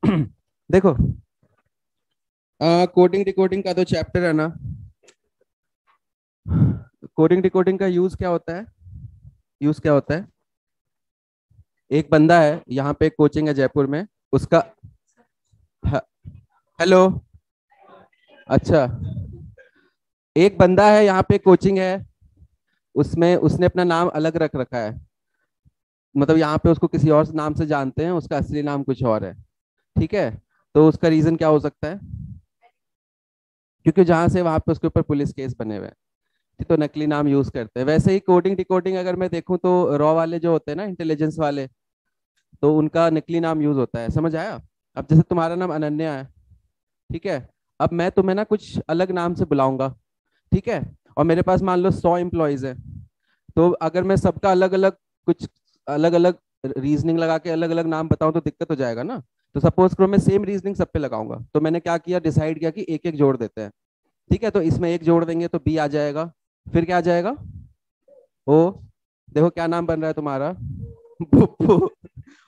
देखो, coding decoding का तो चैप्टर है ना। कोडिंग डिकोडिंग का यूज क्या होता है? यूज क्या होता है? एक बंदा है यहाँ पे, कोचिंग है जयपुर में, उसका। ह- हेलो। अच्छा, एक बंदा है यहाँ पे, कोचिंग है, उसमें उसने अपना नाम अलग रख रखा है। मतलब यहाँ पे उसको किसी और नाम से जानते हैं, उसका असली नाम कुछ और है। ठीक है। तो उसका रीजन क्या हो सकता है? क्योंकि जहां से वहां पे उसके ऊपर पुलिस केस बने हुए हैं, तो नकली नाम यूज करते हैं। वैसे ही कोडिंग डिकोडिंग अगर मैं देखूं तो रॉ वाले जो होते हैं ना, इंटेलिजेंस वाले, तो उनका नकली नाम यूज होता है। समझ आया? अब जैसे तुम्हारा नाम अनन्या है, ठीक है। अब मैं तुम्हें ना कुछ अलग नाम से बुलाऊंगा, ठीक है। और मेरे पास मान लो 100 एम्प्लॉयज है, तो अगर मैं सबका अलग अलग कुछ अलग अलग रीजनिंग लगा के अलग अलग नाम बताऊं तो दिक्कत हो जाएगा ना। तो सपोज करो मैं सेम रीजनिंग सब पे लगाऊंगा, तो मैंने क्या किया, डिसाइड किया कि एक एक जोड़ देते हैं। ठीक है, तो इसमें एक जोड़ देंगे तो बी आ जाएगा। फिर क्या आ जाएगा? ओ। देखो क्या नाम बन रहा है तुम्हारा, बुप्पू।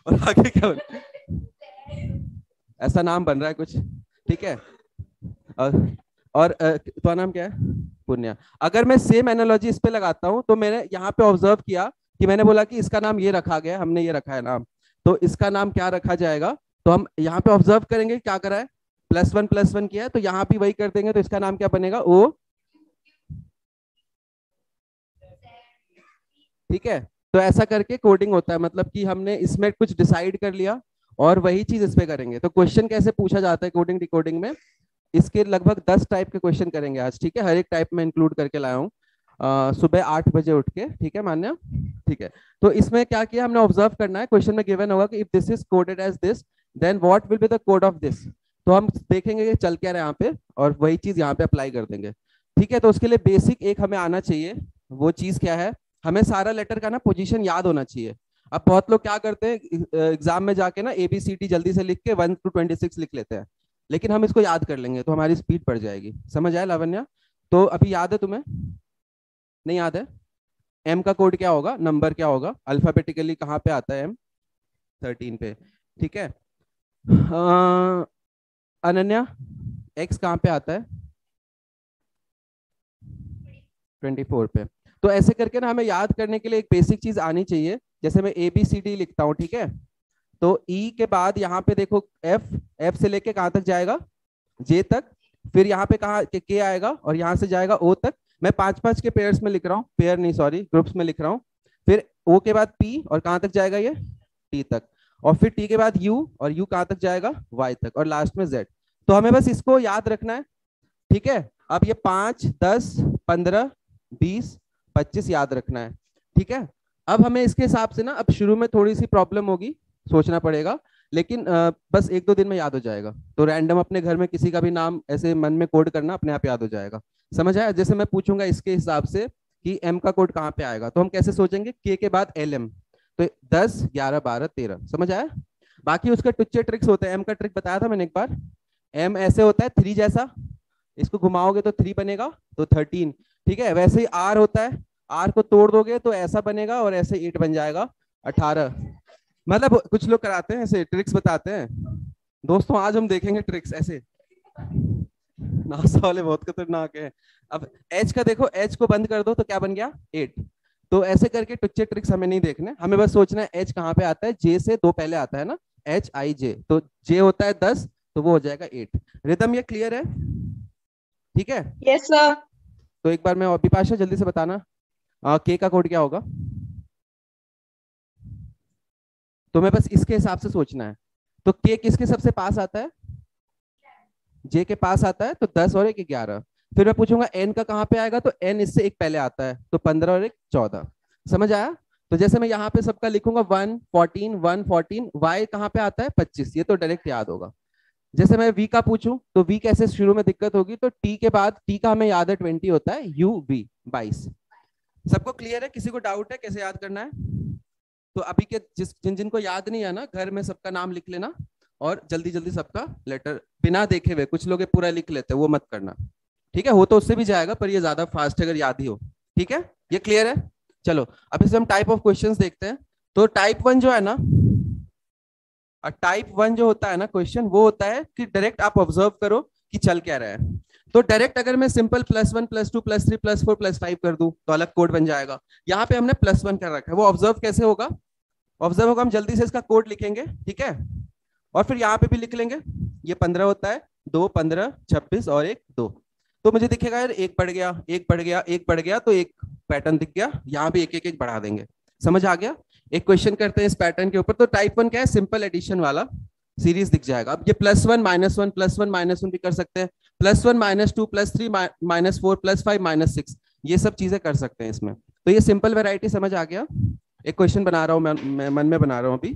और आगे क्या ऐसा नाम बन रहा है कुछ। ठीक है। और तुम्हारा नाम क्या है? पुण्या। अगर मैं सेम एनालॉजी इस पे लगाता हूँ, तो मैंने यहाँ पे ऑब्जर्व किया कि मैंने बोला कि इसका नाम ये रखा गया, हमने ये रखा है नाम, तो इसका नाम क्या रखा जाएगा? तो हम यहाँ पे ऑब्जर्व करेंगे क्या करा है, प्लस वन किया है, तो यहाँ भी वही कर देंगे, तो इसका नाम क्या बनेगा? ओ। ठीक है। तो ऐसा करके कोडिंग होता है, मतलब कि हमने इसमें कुछ डिसाइड कर लिया और वही चीज इस पे करेंगे। तो क्वेश्चन कैसे पूछा जाता है कोडिंग डिकोडिंग में, इसके लगभग 10 टाइप के क्वेश्चन करेंगे आज। ठीक है, हर एक टाइप में इंक्लूड करके लाया हूँ। सुबह 8 बजे उठ के, ठीक है मान्या? ठीक है। तो इसमें क्या किया हमने, ऑब्जर्व करना है, क्वेश्चन में गिवन होगा कि if this is coded as this, then what will be the code of this. तो हम देखेंगे कि चल क्या रहा है यहाँ पे, और वही चीज यहाँ पे अप्लाई कर देंगे। ठीक है, तो उसके लिए बेसिक एक हमें आना चाहिए। वो चीज क्या है? हमें सारा लेटर का ना पोजीशन याद होना चाहिए। अब बहुत लोग क्या करते हैं, एग्जाम में जाके ना ABCD जल्दी से लिख के 1 to 26 लिख लेते हैं। लेकिन हम इसको याद कर लेंगे तो हमारी स्पीड बढ़ जाएगी। समझ आया लावण्या? तो अभी याद है तुम्हें? नहीं याद है? एम का कोड क्या होगा, नंबर क्या होगा, अल्फाबेटिकली कहाँ पे आता है एम? 13 पे। ठीक है। अनन्या, एक्स कहाँ पे आता है? 24 पे। तो ऐसे करके ना हमें याद करने के लिए एक बेसिक चीज आनी चाहिए। जैसे मैं ABCD लिखता हूँ, ठीक है। तो ई के बाद यहाँ पे देखो एफ, एफ से लेके कहाँ तक जाएगा? जे तक। फिर यहाँ पे कहाँ के आएगा, और यहाँ से जाएगा ओ तक। मैं पांच पांच के पेयर्स में लिख रहा हूँ, पेयर नहीं सॉरी, ग्रुप्स में लिख रहा हूँ। फिर ओ के बाद पी, और कहाँ तक जाएगा ये? टी तक। और फिर टी के बाद यू, और यू कहाँ तक जाएगा? वाई तक, और लास्ट में जेड। तो हमें बस इसको याद रखना है। ठीक है। अब ये 5, 10, 15, 20, 25 याद रखना है। ठीक है। अब हमें इसके हिसाब से ना, अब शुरू में थोड़ी सी प्रॉब्लम होगी, सोचना पड़ेगा, लेकिन बस 1 2 दिन में याद हो जाएगा। तो रैंडम अपने घर में किसी का भी नाम ऐसे मन में कोड करना, अपने आप याद हो जाएगा। समझ आया? जैसे मैं पूछूंगा इसके हिसाब से कि एम का कोड कहाँ पे आएगा, तो हम कैसे सोचेंगे, के बाद LM। तो 10 11 12 13। समझ आया? बाकी उसके टुच्चे ट्रिक्स होते हैं। एम का ट्रिक बताया था मैंने एक बार। एम ऐसे होता है 3 जैसा, इसको घुमाओगे तो 3 बनेगा, तो 13। ठीक है। वैसे ही आर होता है, आर को तोड़ दोगे तो ऐसा बनेगा, और ऐसे 8 बन जाएगा, 18। मतलब कुछ लोग कराते हैं ऐसे, ट्रिक्स बताते हैं। दोस्तों आज हम देखेंगे ट्रिक्स ऐसे। नासा वाले बहुत खतरनाक है। अब एच का देखो, एच को बंद कर दो तो क्या बन गया? 8। तो ऐसे करके टुच्चे ट्रिक्स हमें नहीं देखने, हमें बस सोचना है एच कहाँ पे आता है। जे से 2 पहले आता है ना, HIJ, तो जे होता है 10, तो वो हो जाएगा 8। रिदम ये क्लियर है? ठीक है। Yes sir. तो एक बार मैं, और बिपाशा जल्दी से बताना, के का कोड क्या होगा? तुम्हें बस इसके हिसाब से सोचना है। तो के किसके सबसे पास आता है? जे के पास आता है, तो 10 और एक 11। फिर मैं पूछूंगा एन का कहाँ पे आएगा, तो एन इससे एक पहले आता है, तो 15 और एक 14। समझ आया? तो जैसे मैं यहाँ पे सबका लिखूंगा 1 14 1 14, वाई कहाँ पे आता है? 25। ये तो डायरेक्ट याद होगा। जैसे मैं वी का पूछूं, तो वी कैसे शुरू में दिक्कत होगी, तो टी के बाद, टी का हमें याद है 20 होता है, UV 22। सबको क्लियर है? किसी को डाउट है कैसे याद करना है? तो अभी के जिन जिन को याद नहीं है ना, घर में सबका नाम लिख लेना, और जल्दी जल्दी सबका लेटर बिना देखे हुए, कुछ लोग ये पूरा लिख लेते हैं, वो मत करना। ठीक है, हो तो उससे भी जाएगा, पर ये ज्यादा फास्ट है अगर याद ही हो। ठीक है, ये क्लियर है? चलो अब इसे हम टाइप ऑफ क्वेश्चंस देखते हैं। तो टाइप 1 जो है ना, और टाइप वन जो होता है ना क्वेश्चन, वो होता है कि डायरेक्ट आप ऑब्जर्व करो कि चल क्या रहा है। तो डायरेक्ट अगर मैं सिंपल +1 +2 +3 +4 +5 कर दूं तो अलग कोड बन जाएगा। यहाँ पे हमने +1 कर रखा है, वो ऑब्जर्व कैसे होगा? ऑब्जर्व होगा, हम जल्दी से इसका कोड लिखेंगे, ठीक है, और फिर यहाँ पे भी लिख लेंगे। ये 15 होता है, 2 15 26 और एक 2। तो मुझे दिखेगा यार, एक बढ़ गया, एक बढ़ गया, एक बढ़ गया, तो एक पैटर्न दिख गया। यहाँ पे एक एक एक बढ़ा देंगे। समझ आ गया? एक क्वेश्चन करते हैं इस पैटर्न के ऊपर। तो टाइप वन क्या है? सिंपल एडिशन वाला सीरीज दिख जाएगा। अब ये +1 -1 +1 -1 भी कर सकते हैं, +1 -2 +3 -4 +5 -6, ये सब चीजें कर सकते हैं इसमें। तो ये सिंपल वेराइटी समझ आ गया। एक क्वेश्चन बना रहा हूँ मैं मन में बना रहा हूँ अभी,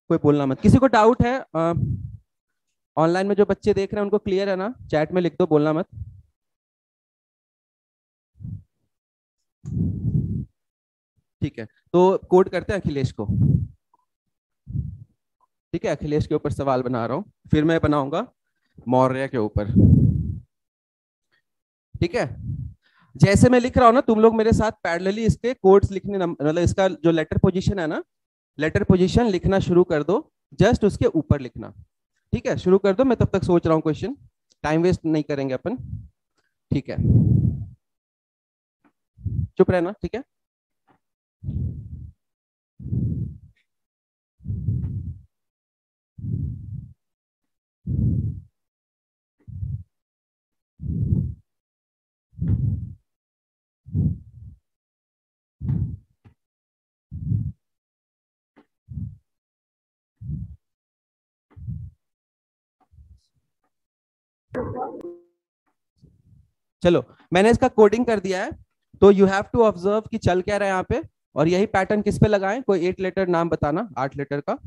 कोई बोलना मत। किसी को डाउट है? ऑनलाइन में जो बच्चे देख रहे हैं उनको क्लियर है ना? चैट में लिख दो, बोलना मत। ठीक है, तो कोड करते हैं अखिलेश को। ठीक है, अखिलेश के ऊपर सवाल बना रहा हूँ, फिर मैं बनाऊंगा मौर्य के ऊपर। ठीक है, जैसे मैं लिख रहा हूँ ना, तुम लोग मेरे साथ पैरेलली इसके कोड्स लिखने, मतलब इसका जो लेटर पोजीशन है ना, लेटर पोजीशन लिखना शुरू कर दो। जस्ट उसके ऊपर लिखना। ठीक है, शुरू कर दो, मैं तब तक सोच रहा हूँ क्वेश्चन। टाइम वेस्ट नहीं करेंगे अपन। ठीक है, चुप रहना, ठीक है। चलो, मैंने इसका कोडिंग कर दिया है। तो यू हैव टू ऑब्जर्व कि चल क्या रहा है यहाँ पे। और यही पैटर्न किस पे लगाएं? कोई 8 लेटर नाम बताना, 8 लेटर का।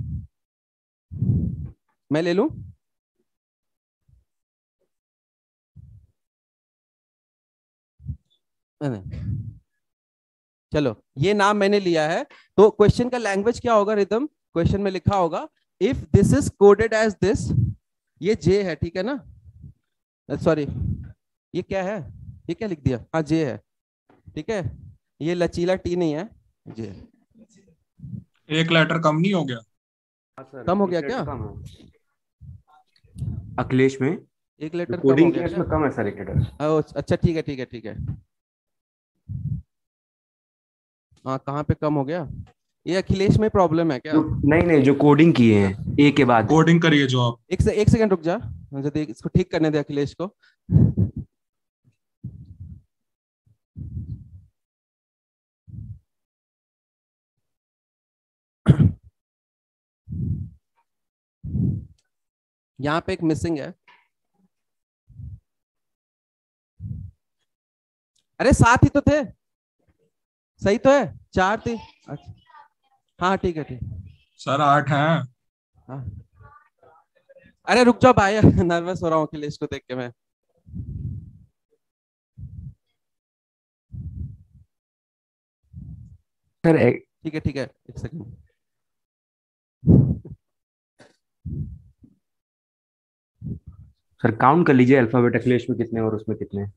मैं ले लूं? चलो, ये नाम मैंने लिया है। तो क्वेश्चन का लैंग्वेज क्या होगा? रिदम। क्वेश्चन में लिखा होगा if this is coded as this. ये जे है, ठीक है ना? सॉरी, ये क्या है? ये क्या लिख दिया? हाँ, जे है, ठीक है। ये लचीला टी नहीं है, जे। एक लेटर कम नहीं हो गया? हाँ सर, कम हो एक गया क्या? लेटर कम है अखिलेश में। एक जो लेटर कम हो कोडिंग गया किया क्या? उसमें कम है सर, एक लेटर। अच्छा, ठीक है, ठीक है, ठीक है। हाँ, कहाँ पे कम हो गया? ये अखिलेश में प्रॉब्लम है क्या? जो नहीं नहीं, जो कोडिंग किए हैं ए के बाद। कोडिंग करिए जो आप। एक सेकंड रुक जा, मुझे देख, इसको ठीक करने दे अखिलेश को। यहाँ पे एक मिसिंग है। अरे, 7 ही तो थे। सही तो है, 4 थे। अच्छा, हाँ, ठीक है, ठीक। सर 8 हैं। हाँ, अरे रुक जाओ भाई, नर्वस हो रहा हूँ अखिलेश को देख के मैं। सर ठीक है, ठीक है, एक सेकंड। सर काउंट कर लीजिए अल्फाबेट अखिलेश में कितने और उसमें कितने हैं।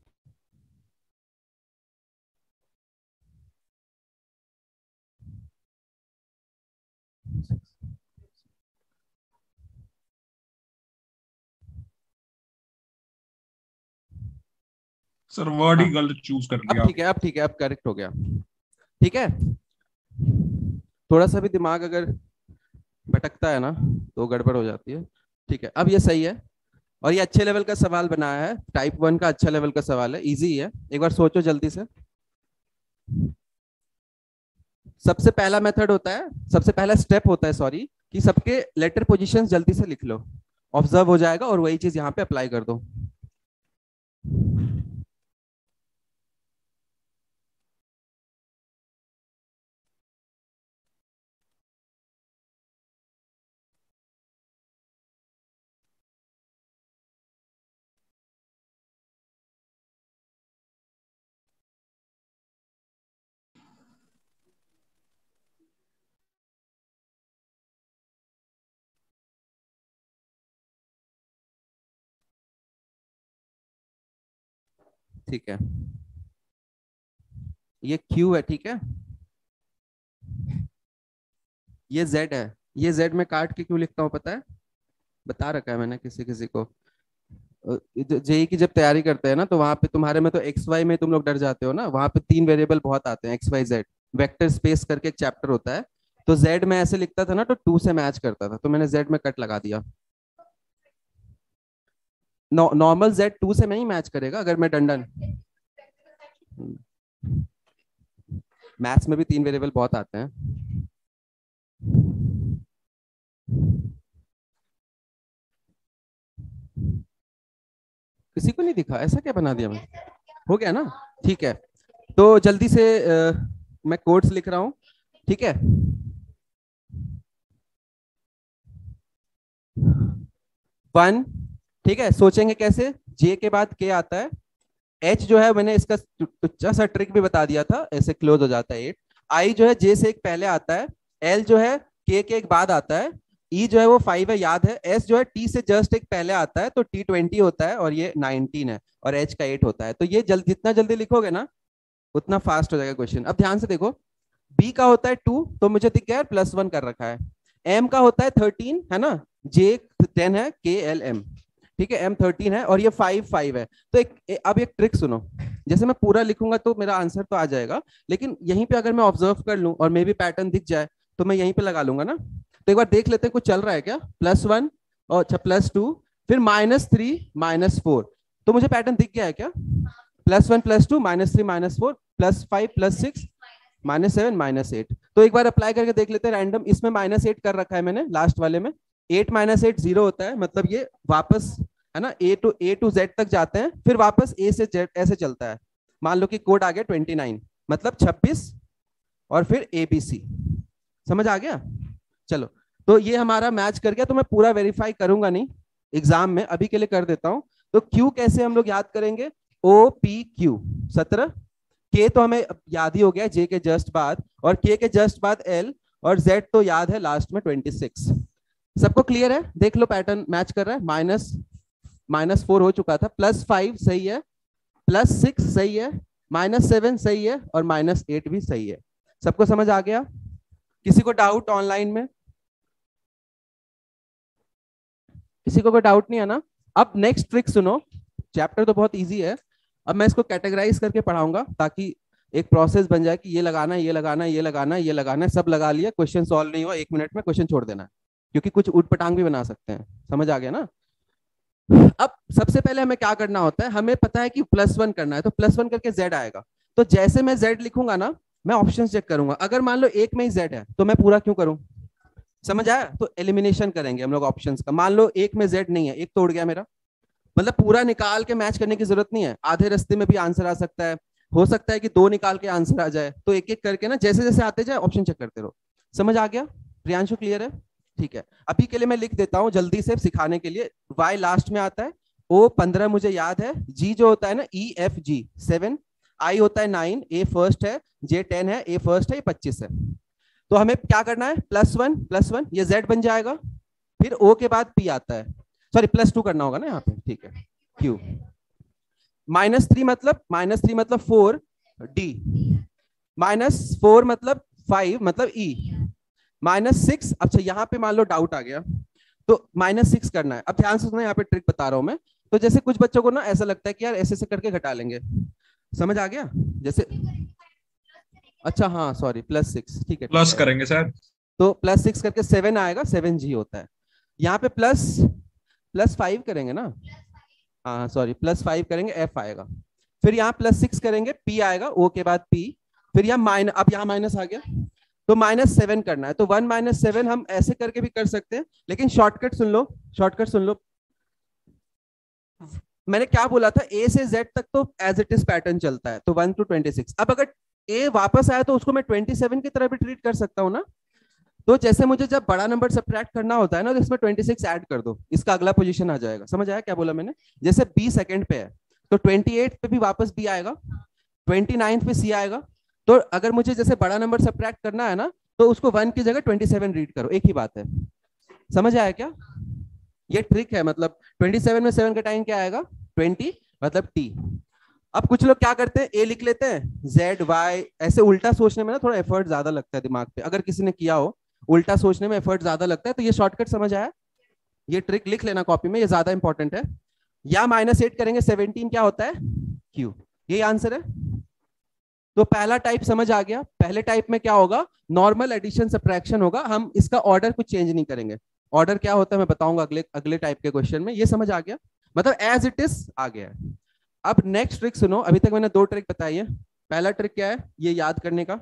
सर वर्ड ही हाँ, गलत चूज कर अब लिया ठीक है, आपने। अब ठीक है, अब करेक्ट हो गया। ठीक है, थोड़ा सा भी दिमाग अगर भटकता है ना तो गड़बड़ हो जाती है। ठीक है, अब ये सही है। और ये अच्छे लेवल का सवाल बनाया है, टाइप वन का अच्छा लेवल का सवाल है, इजी है। एक बार सोचो जल्दी से। सबसे पहला मेथड होता है, सबसे पहला स्टेप होता है, सॉरी, कि सबके लेटर पोजीशन जल्दी से लिख लो। ऑब्जर्व हो जाएगा और वही चीज यहाँ पे अप्लाई कर दो। ठीक है, ये क्यू है, ठीक है। ये जेड है। ये z में काट के क्यों लिखता हूँ पता है? बता रखा है मैंने किसी किसी को। जेई की जब तैयारी करते हैं ना, तो वहां पे तुम्हारे में तो एक्स वाई में तुम लोग डर जाते हो ना, वहां पे 3 वेरिएबल बहुत आते हैं, X Y Z. Vector space करके एक चैप्टर होता है, तो जेड में ऐसे लिखता था ना तो 2 से मैच करता था, तो मैंने जेड में कट लगा दिया। नॉर्मल जेड 2 से नहीं मैच करेगा अगर मैं डंडन। मैथ्स में भी 3 वेरिएबल बहुत आते हैं। किसी को नहीं दिखा? ऐसा क्या बना दिया मैं? हो गया ना? ठीक है, तो जल्दी से मैं कोड्स लिख रहा हूं, ठीक है। 1, ठीक है। सोचेंगे कैसे? जे के बाद के आता है, एच जो है मैंने इसका तुच्चा सा ट्रिक भी बता दिया था, ऐसे क्लोज हो जाता है 8। आई जो है जे से एक पहले आता है, एल जो है के एक बाद आता है, ई जो है वो 5 है याद है, एस जो है टी से जस्ट एक पहले आता है तो टी 20 होता है और ये 19 है, और एच का 8 होता है। तो ये जितना जल्दी लिखोगे ना उतना फास्ट हो जाएगा क्वेश्चन। अब ध्यान से देखो, बी का होता है 2, तो मुझे दिख गया +1 कर रखा है। एम का होता है 13 है ना, जे 10 है, के एल एम, ठीक है, एम 13 है, और ये 5 है। तो अब एक ट्रिक सुनो, जैसे मैं पूरा लिखूंगा तो मेरा आंसर तो आ जाएगा, लेकिन यहीं पे अगर मैं ऑब्जर्व कर लूं और मे भी पैटर्न दिख जाए तो मैं यहीं पे लगा लूंगा ना। तो एक बार देख लेते हैं कुछ चल रहा है क्या। +1 और अच्छा +2, फिर -3 -4, तो मुझे पैटर्न दिख गया है क्या? +1 +2 -3 -4 +5 +6 -7 -8। तो एक बार अप्लाई करके देख लेते हैं रैंडम। इसमें -8 कर रखा है मैंने लास्ट वाले में। 8 -8 0 होता है, मतलब ये वापस है ना ए टू जेड तक जाते हैं, फिर वापस ए से जेड ऐसे चलता है। मान लो कि कोड आ गया 29, मतलब 26, और फिर ABC। समझ आ गया? चलो, तो ये हमारा मैच कर गया, तो मैं पूरा वेरीफाई करूंगा नहीं एग्जाम में, अभी के लिए कर देता हूं। तो क्यू कैसे हम लोग याद करेंगे? OPQ 17, के तो हमें याद ही हो गया जे के जस्ट बाद, और के जस्ट बाद एल, और जेड तो याद है लास्ट में 26। सबको क्लियर है? देख लो पैटर्न मैच कर रहा है। -4 हो चुका था, +5 सही है, +6 सही है, -7 सही है, और -8 भी सही है। सबको समझ आ गया? किसी को डाउट ऑनलाइन में? किसी को कोई डाउट नहीं है ना? अब नेक्स्ट ट्रिक सुनो, चैप्टर तो बहुत इजी है, अब मैं इसको कैटेगराइज करके पढ़ाऊंगा ताकि एक प्रोसेस बन जाए कि ये लगाना है, ये लगाना है, ये लगाना है, ये लगाना है, सब लगा लिया, क्वेश्चन सॉल्व नहीं हुआ 1 मिनट में, क्वेश्चन छोड़ देना है, क्योंकि कुछ ऊट पटांग भी बना सकते हैं। समझ आ गया ना? अब सबसे पहले हमें क्या करना होता है, हमें पता है कि +1 करना है, तो +1 करके z आएगा। तो जैसे मैं z लिखूंगा ना, मैं ऑप्शन चेक करूंगा, अगर मान लो एक में ही z है तो मैं पूरा क्यों करूं? समझ आया? तो एलिमिनेशन करेंगे हम लोग ऑप्शंस का। मान लो एक में z नहीं है, एक तोड़ गया मेरा, मतलब पूरा निकाल के मैच करने की जरूरत नहीं है, आधे रास्ते में भी आंसर आ सकता है, हो सकता है कि 2 निकाल के आंसर आ जाए। तो एक एक करके ना जैसे जैसे आते जाए ऑप्शन चेक करते रहो। समझ आ गया? प्रियांशु क्लियर है? ठीक है, अभी के लिए मैं लिख देता हूं जल्दी से सिखाने के लिए। Y लास्ट में आता है, O 15 मुझे याद है, G जो होता है ना EFG 7, I होता है 9, A फर्स्ट है, J 10 है, A फर्स्ट है, ये 25 है। तो हमें क्या करना है? +1 ये Z बन जाएगा, फिर O के बाद P आता है, सॉरी +2 करना होगा ना यहाँ पे, ठीक है, Q। -3 मतलब 4 D, -4 मतलब 5 मतलब E, -6, अच्छा यहाँ पे मान लो डाउट आ गया तो -6 करना है। अब ध्यान से सुनो, यहाँ पे ट्रिक बता रहा हूं मैं। तो जैसे कुछ बच्चों को ना ऐसा लगता है कि यार ऐसे ऐसे करके घटा लेंगे, समझ आ गया? जैसे अच्छा हाँ सॉरी +6, ठीक है प्लस करेंगे सर। तो +6 करके 7 आएगा, 7G होता है। यहाँ पे +5 करेंगे ना, हाँ सॉरी +5 करेंगे, F आएगा। फिर यहाँ +6 करेंगे, P आएगा, O के बाद P। फिर यहाँ माइनस, अब यहाँ माइनस आ गया तो -7 करना है। तो 1 - 7 हम ऐसे करके भी कर सकते हैं, लेकिन शॉर्टकट सुन लो, शॉर्टकट सुन लो। मैंने क्या बोला था, A से Z तक तो एज इट इज पैटर्न चलता है, तो 1 to 26। अब अगर A वापस आया तो उसको मैं 27 की तरह भी ट्रीट कर सकता हूँ ना। तो जैसे मुझे जब बड़ा नंबर सब्ट्रैक्ट करना होता है ना, तो इसमें 26 ऐड कर दो, इसका अगला पोजीशन आ जाएगा। समझ आया क्या बोला मैंने? जैसे B सेकंड पे है तो 28 पे भी वापस B आएगा, 29 पे C आएगा। तो अगर मुझे जैसे बड़ा नंबर सब्ट्रैक्ट करना है ना, तो उसको 1 की जगह 27 रीड करो, एक ही बात है। समझ आया क्या? ये ट्रिक है, मतलब 27 में 7 का टाइम क्या आएगा? 20, मतलब T। अब कुछ लोग क्या करते हैं, A लिख लेते हैं, Z Y, ऐसे उल्टा सोचने में ना थोड़ा एफर्ट ज्यादा लगता है दिमाग पे, अगर किसी ने किया हो। उल्टा सोचने में एफर्ट ज्यादा लगता है। तो ये शॉर्टकट समझ आया, ये ट्रिक लिख लेना कॉपी में, ये ज्यादा इंपॉर्टेंट है। या -8 करेंगे 17 क्या होता है क्यू, ये आंसर है। तो पहला टाइप समझ आ गया। पहले टाइप में क्या होगा, नॉर्मल एडिशन सब्ट्रैक्शन होगा, हम इसका ऑर्डर कुछ चेंज नहीं करेंगे। ऑर्डर क्या होता है मैं बताऊंगा अगले अगले टाइप के क्वेश्चन में। ये समझ आ गया, मतलब एज इट इज आ गया है। अब नेक्स्ट ट्रिक सुनो, अभी तक मैंने 2 ट्रिक बताई है। पहला ट्रिक क्या है, ये याद करने का।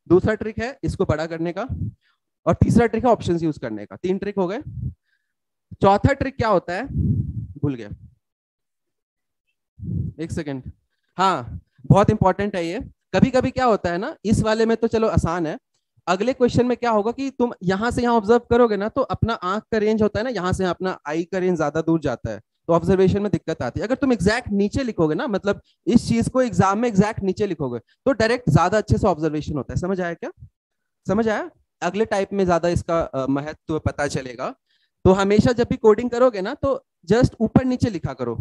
दूसरा ट्रिक है इसको बड़ा करने का। और तीसरा ट्रिक है ऑप्शंस यूज करने का। 3 ट्रिक हो गए। चौथा ट्रिक क्या होता है, भूल गया, एक सेकेंड। हाँ, बहुत इंपॉर्टेंट है ये। कभी कभी क्या होता है ना, इस वाले में तो चलो आसान है, अगले क्वेश्चन में क्या होगा कि तुम यहां से यहां ऑब्जर्व करोगे ना, तो अपना आंख का रेंज होता है ना, यहां से अपना आई का रेंज ज्यादा दूर जाता है, तो ऑब्जर्वेशन में दिक्कत आती है। अगर तुम एग्जैक्ट नीचे लिखोगे ना, मतलब इस चीज को एग्जाम में एग्जैक्ट नीचे लिखोगे, तो डायरेक्ट ज्यादा अच्छे से ऑब्जर्वेशन होता है। समझ आया क्या, समझ आया? अगले टाइप में ज्यादा इसका महत्व पता चलेगा। तो हमेशा जब भी कोडिंग करोगे ना, तो जस्ट ऊपर नीचे लिखा करो।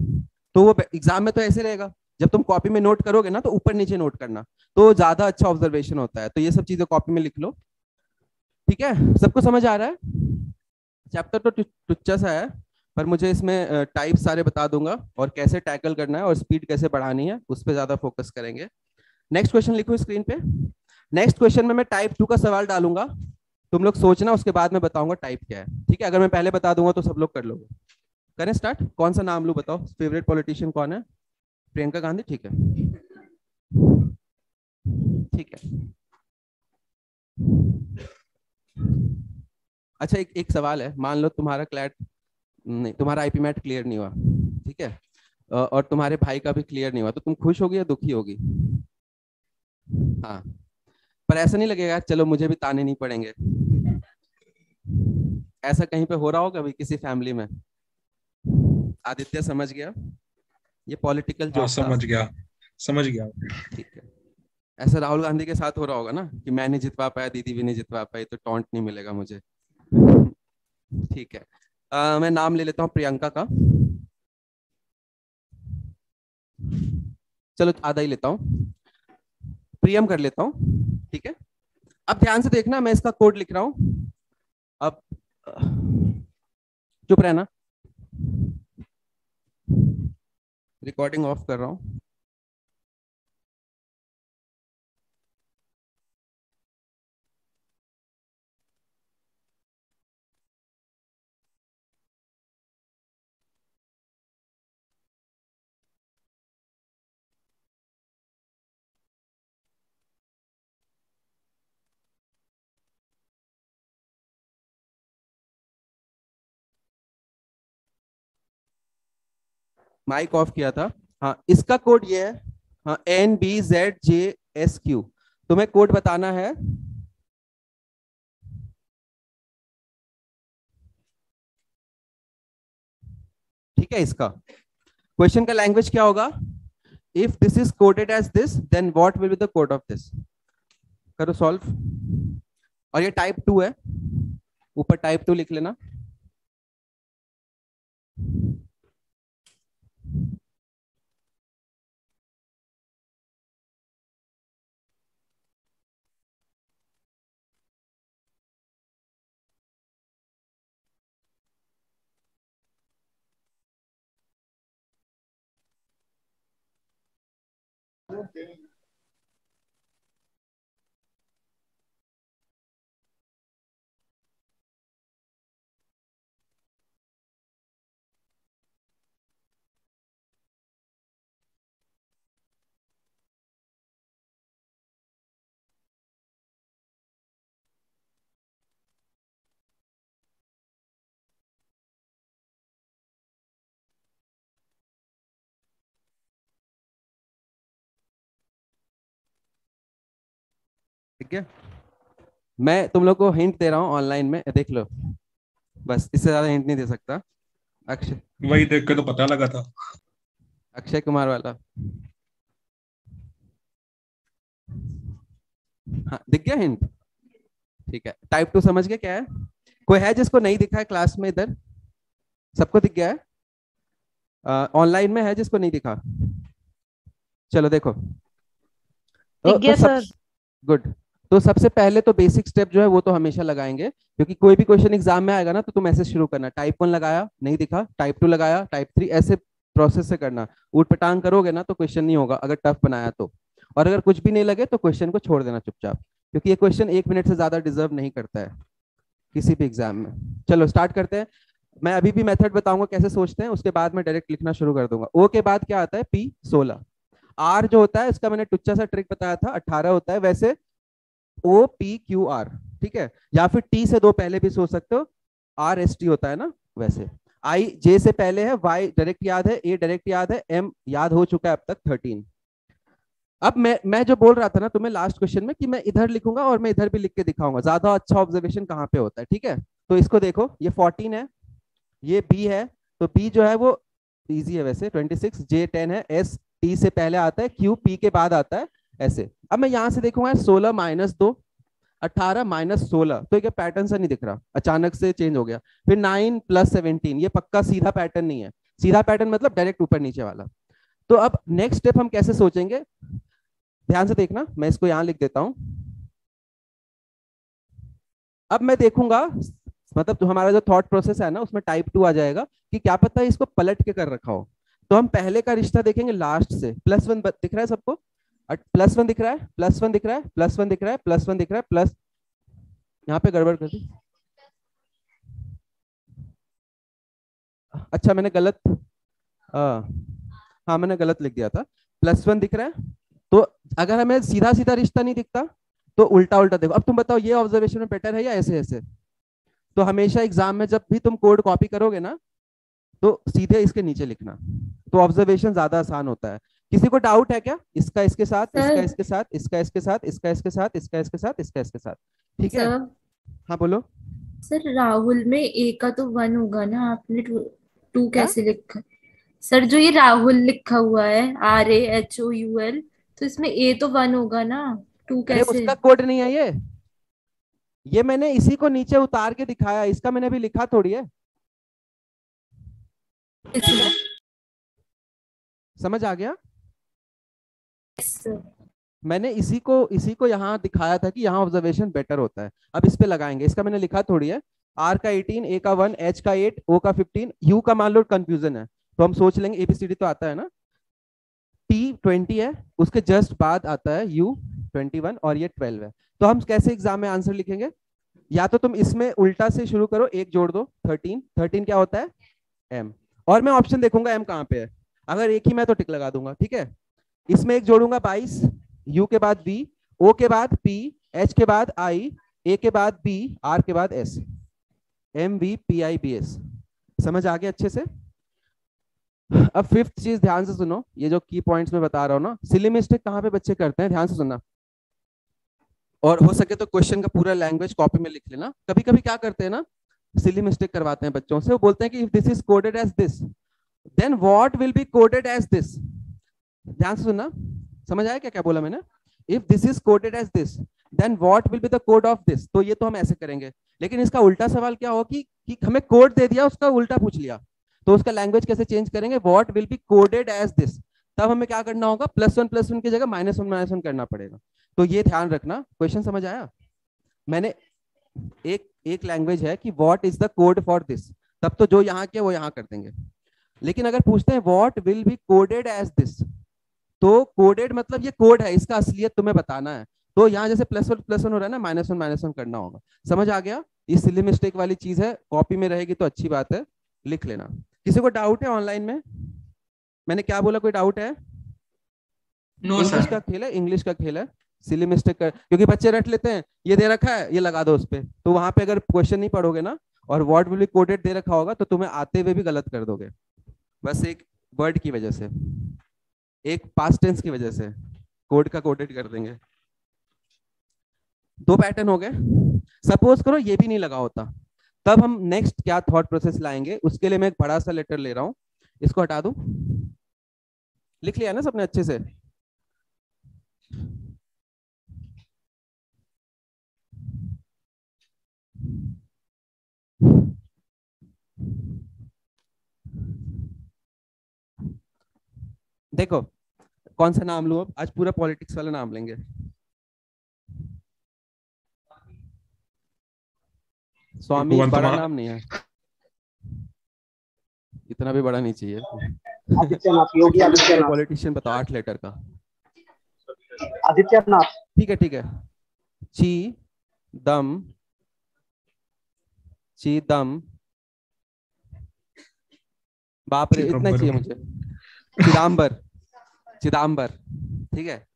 तो वो एग्जाम में तो ऐसे रहेगा, जब तुम कॉपी में नोट करोगे ना, तो ऊपर नीचे नोट करना, तो ज्यादा अच्छा ऑब्जर्वेशन होता है। तो ये सब चीजें कॉपी में लिख लो, ठीक है? सबको समझ आ रहा है? चैप्टर तो टुच्चा सा है, पर मुझे इसमें टाइप सारे बता दूंगा, और कैसे टैकल करना है और स्पीड कैसे बढ़ानी है, उस पर ज्यादा फोकस करेंगे। नेक्स्ट क्वेश्चन लिखो स्क्रीन पे। नेक्स्ट क्वेश्चन में मैं टाइप 2 का सवाल डालूंगा, तुम लोग सोचना, उसके बाद मैं बताऊंगा टाइप क्या है, ठीक है? अगर मैं पहले बता दूंगा तो सब लोग कर लोगे। करें स्टार्ट? कौन सा नाम लूं बताओ, फेवरेट पॉलिटिशियन कौन है? प्रियंका गांधी, ठीक है, ठीक है। अच्छा, एक सवाल है, मान लो तुम्हारा क्लैट नहीं, तुम्हारा आईपी मैट क्लियर नहीं हुआ, ठीक है, और तुम्हारे भाई का भी क्लियर नहीं हुआ, तो तुम खुश होगी या दुखी होगी? हाँ, पर ऐसा नहीं लगेगा चलो मुझे भी ताने नहीं पड़ेंगे? ऐसा कहीं पे हो रहा होगा कभी किसी फैमिली में? आदित्य समझ गया, ये पॉलिटिकल हाँ जोक था। समझ गया, समझ गया। ठीक है, ऐसा राहुल गांधी के साथ हो रहा होगा ना, कि मैं नहीं जितवा पाया, दीदी भी नहीं जितवा पाई, तो टॉन्ट नहीं मिलेगा मुझे। ठीक है, मैं नाम ले लेता हूँ प्रियंका का। चलो आधा ही लेता हूँ, प्रियम कर लेता हूँ, ठीक है? अब ध्यान से देखना, मैं इसका कोड लिख रहा हूँ। अब चुप रहना, रिकॉर्डिंग ऑफ कर रहा हूँ। माइक ऑफ किया था। हाँ, इसका कोड ये है, हाँ, NBZJSQ। तुम्हें कोड बताना है। ठीक है, इसका क्वेश्चन का लैंग्वेज क्या होगा? If this is coded as this, then what will be the code of this? करो सॉल्व। और ये टाइप 2 है, ऊपर टाइप 2 लिख लेना। ठीक है, मैं तुम लोग को हिंट दे रहा हूँ, ऑनलाइन में देख लो, बस इससे ज्यादा हिंट नहीं दे सकता। अक्षय, वही देख के तो पता लगा था। अक्षय कुमार वाला। हाँ, दिख गया हिंट? ठीक है, टाइप 2 समझ गए क्या है? कोई है जिसको नहीं दिखा है क्लास में इधर? सबको दिख गया है? ऑनलाइन में है जिसको नहीं दिखा? चलो देखो, दिख गया तो सब सर। गुड। तो सबसे पहले तो बेसिक स्टेप जो है वो तो हमेशा लगाएंगे, क्योंकि कोई भी क्वेश्चन एग्जाम में आएगा ना तो तुम ऐसे शुरू करना, टाइप 1 लगाया नहीं दिखा, टाइप 2 लगाया, टाइप 3, ऐसे प्रोसेस से करना। ऊट पटांग करोगे ना तो क्वेश्चन नहीं होगा अगर टफ बनाया तो। और अगर कुछ भी नहीं लगे तो क्वेश्चन को छोड़ देना चुपचाप, क्योंकि ये क्वेश्चन 1 मिनट से ज्यादा डिजर्व नहीं करता है किसी भी एग्जाम में। चलो स्टार्ट करते हैं। मैं अभी भी मेथड बताऊंगा कैसे सोचते हैं, उसके बाद मैं डायरेक्ट लिखना शुरू कर दूंगा। ओ के बाद क्या आता है? P16। आर जो होता है इसका मैंने टुच्चा सा ट्रिक बताया था, 18 होता है वैसे। OPQR, ठीक है, या फिर टी से 2 पहले भी सोच सकते हो, RST होता है ना वैसे। आई जे से पहले है, वाई डायरेक्ट याद है, ए डायरेक्ट याद है, एम याद हो चुका है अब तक 13। अब मैं जो बोल रहा था ना तुम्हें लास्ट क्वेश्चन में कि मैं इधर लिखूंगा और मैं इधर भी लिख के दिखाऊंगा ज्यादा अच्छा ऑब्जर्वेशन कहाँ पे होता है, ठीक है। तो इसको देखो, ये 14 है, ये बी है, तो बी जो है वो इजी है वैसे, 26, जे 10 है, एस टी से पहले आता है, क्यू पी के बाद आता है, ऐसे। अब मैं यहां से देखूंगा 16 माइनस 2, 18 माइनस 16, तो ये पैटर्न सा नहीं दिख रहा, अचानक से चेंज हो गया। फिर 9 प्लस 17, ये पक्का सीधा पैटर्न नहीं है, सीधा पैटर्न मतलब डायरेक्ट ऊपर नीचे वाला। तो अब नेक्स्ट स्टेप हम कैसे सोचेंगे, ध्यान से देखना, मैं इसको यहां लिख देता हूं। अब मैं देखूंगा, मतलब तो हमारा जो थॉट प्रोसेस है ना उसमें टाइप 2 आ जाएगा कि क्या पता है इसको पलट के कर रखा हो। तो हम पहले का रिश्ता देखेंगे लास्ट से, +1 दिख रहा है सबको, +1 दिख रहा है, +1 दिख रहा है, +1 दिख रहा है, +1 दिख रहा है, प्लस, यहाँ पे गड़बड़ कर दी। अच्छा मैंने गलत, हाँ मैंने गलत लिख दिया था, +1 दिख रहा है। तो अगर हमें सीधा सीधा रिश्ता नहीं दिखता तो उल्टा उल्टा देखो। अब तुम बताओ ये ऑब्जर्वेशन में बेटर है या ऐसे ऐसे? तो हमेशा एग्जाम में जब भी तुम कोड कॉपी करोगे ना तो सीधे इसके नीचे लिखना, तो ऑब्जर्वेशन ज्यादा आसान होता है। किसी को डाउट है क्या? इसका इसके साथ, इसका सर इसके साथ, इसका इसके साथ, इसका इसके साथ, इसका इसके साथ, इसका इसके साथ, ठीक है। सर हाँ बोलो। सर राहुल में ए का तो 1 होगा ना, आपने टू क्या? कैसे लिखा? सर जो ये राहुल लिखा हुआ है, RAHOUL, तो इसमें ए तो 1 होगा ना, टू अरे कैसे? उसका कोड नहीं है ये मैंने इसी को नीचे उतार के दिखाया, इसका मैंने अभी लिखा थोड़ी है, ठीक है। इसमें समझ आ गया? सर मैंने इसी को यहाँ दिखाया था कि यहाँ ऑब्जर्वेशन बेटर होता है। अब इस पे लगाएंगे, इसका मैंने लिखा थोड़ी है। आर का 18, ए का 1, एच का 8, ओ का 15, यू का मान लो कंफ्यूजन है तो हम सोच लेंगे ABCD तो आता है ना, T 20 है, उसके जस्ट बाद आता है U 21 और ये 12 है। तो हम कैसे एग्जाम में आंसर लिखेंगे? या तो तुम इसमें उल्टा से शुरू करो, एक जोड़ दो, 13, 13 क्या होता है? M। और मैं ऑप्शन देखूंगा M कहाँ पे है, अगर एक ही मैं तो टिक लगा दूंगा, ठीक है। इसमें एक जोड़ूंगा 22, U के बाद B, O के बाद P, H के बाद I, A के बाद B, R के बाद S, MVPIBS। समझ आ गया अच्छे से? अब फिफ्थ चीज ध्यान से सुनो, ये जो की पॉइंट्स में बता रहा हूँ ना, सिली मिस्टेक कहाँ पे बच्चे करते हैं, ध्यान से सुनना। और हो सके तो क्वेश्चन का पूरा लैंग्वेज कॉपी में लिख लेना। कभी कभी क्या करते हैं ना, सिली मिस्टेक करवाते हैं बच्चों से, वो बोलते हैं कि if this is coded as this then what will be coded as this. ध्यान से सुनना, समझ आया क्या क्या बोला मैंने? If this is coded as this then what will be the code of this, तो ये तो हम ऐसे करेंगे। लेकिन इसका उल्टा सवाल क्या हो कि हमें कोड दे दिया, उसका उल्टा पूछ लिया, तो उसका लैंग्वेज कैसे चेंज करेंगे? What will be coded as this, तब हमें क्या करना होगा? +1 की जगह -1 करना पड़ेगा। तो ये ध्यान रखना। क्वेश्चन समझ आया? मैंने एक एक लैंग्वेज है कि what is the code for this, तब तो जो यहाँ किया वो यहाँ कर देंगे। लेकिन अगर पूछते हैं what will be coded as this, तो कोडेड मतलब ये कोड है, इसका असलियत तुम्हें बताना है। तो यहाँ जैसे +1 हो रहा है ना, -1 करना होगा। समझ आ गया? ये सिली मिस्टेक वाली चीज है, कॉपी में रहेगी तो अच्छी बात है, लिख लेना। किसी को डाउट है ऑनलाइन में? मैंने क्या बोला, कोई डाउट है? No English sir. का खेल है, इंग्लिश का खेल है। सिली मिस्टेक कर, क्योंकि बच्चे रट लेते हैं, ये दे रखा है ये लगा दो उस पे, तो वहां पे अगर क्वेश्चन नहीं पढ़ोगे ना और व्हाट विल बी कोडेड दे रखा होगा तो तुम्हें आते हुए भी गलत कर दोगे, बस एक वर्ड की वजह से, एक पास्ट टेंस की वजह से कोड का कोडेड कर देंगे। 2 पैटर्न हो गए। सपोज करो ये भी नहीं लगा होता, तब हम नेक्स्ट क्या थॉट प्रोसेस लाएंगे, उसके लिए मैं एक बड़ा सा लेटर ले रहा हूं, इसको हटा दूं। लिख लिया ना सबने अच्छे से? देखो कौन सा नाम लूं, अब आज पूरा पॉलिटिक्स वाला नाम लेंगे। स्वामी भगवान बड़ा तुम्हारा। नाम नहीं है, इतना भी बड़ा नहीं चाहिए। आदित्यनाथ, योगी आदित्यनाथ। पॉलिटिशियन बताओ 8 लेटर का। आदित्यनाथ। ठीक है ठीक है। ची दम, ची दम, बाप रे इतना ही चाहिए मुझे। चिदम्बर, चिदम्बर, ठीक है।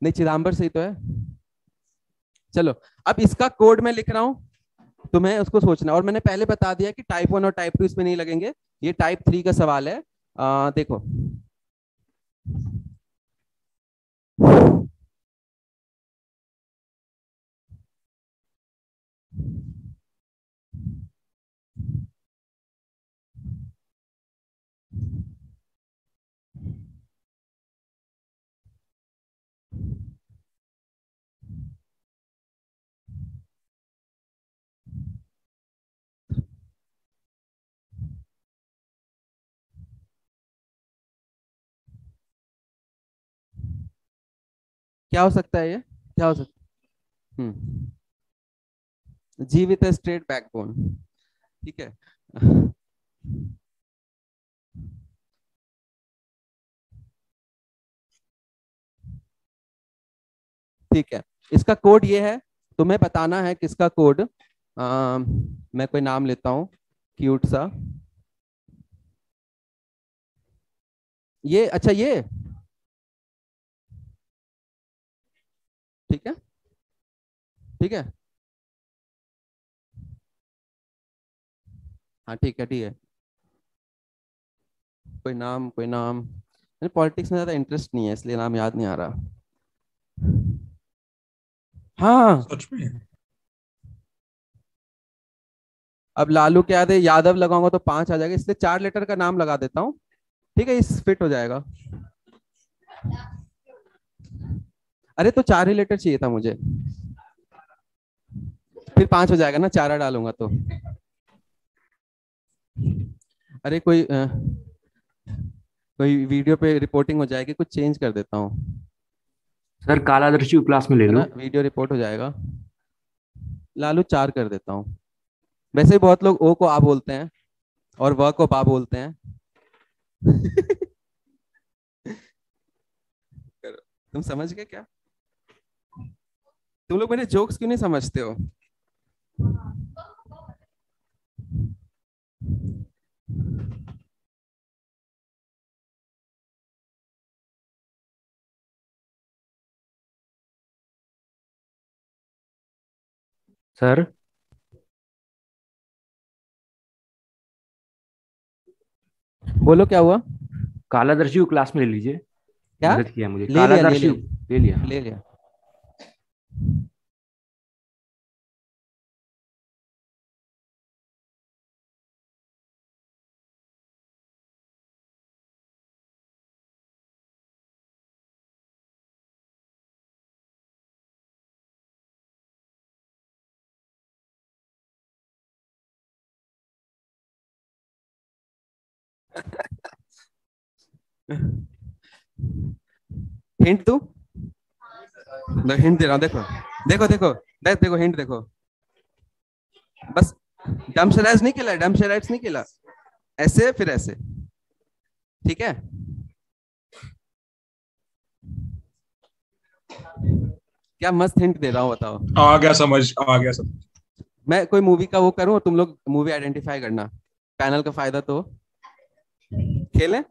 नहीं चिदम्बर सही तो है। चलो अब इसका कोड मैं लिख रहा हूं, तुम्हें उसको सोचना। और मैंने पहले बता दिया कि टाइप 1 और टाइप 2 इसमें नहीं लगेंगे, ये टाइप 3 का सवाल है। देखो क्या हो सकता है, ये क्या हो सकता है? जी विथ स्ट्रेट बैकबोन, ठीक है। ठीक है, इसका कोड ये है, तुम्हें बताना है किसका कोड। मैं कोई नाम लेता हूं क्यूट सा, ये अच्छा ये, ठीक है ठीक है, हाँ ठीक है ठीक है। कोई नाम, कोई नाम, मुझे पॉलिटिक्स में ज्यादा इंटरेस्ट नहीं है इसलिए नाम याद नहीं आ रहा। हाँ सच में। अब लालू के याद है, यादव लगाऊंगा तो 5 आ जाएगा, इसलिए 4 लेटर का नाम लगा देता हूँ, ठीक है, इस फिट हो जाएगा। अरे तो 4 ही लेटर चाहिए था मुझे, फिर 5 हो जाएगा ना, 4 डालूंगा तो। अरे कोई वीडियो पे रिपोर्टिंग हो जाएगी, कुछ चेंज कर देता हूँ, सर कालादर्शी क्लास में ले है लो। ना, वीडियो रिपोर्ट हो जाएगा। लालू 4 कर देता हूँ। वैसे ही बहुत लोग ओ को आ बोलते हैं और व को बा बोलते हैं। तुम समझ गए क्या? तुम लोग मेरे जोक्स क्यों नहीं समझते हो? सर बोलो क्या हुआ? कालादर्शी को क्लास में ले लीजिए। क्या? मदद किया मुझे, ले लिया ले कालादर्शी लिया ले लिया। ले लिया। हिंट दो, हिंट दे रहा हूँ, देखो देखो देखो, देखो हिंट देखो, बस डमशराइज नहीं खेला, डमशराइज नहीं खेला, ऐसे फिर ऐसे, ठीक है। क्या मस्त हिंट दे रहा हूँ बताओ। आ गया समझ, आ गया समझ। मैं कोई मूवी का वो करूँ और तुम लोग मूवी आइडेंटिफाई करना, पैनल का फायदा तो खेलें।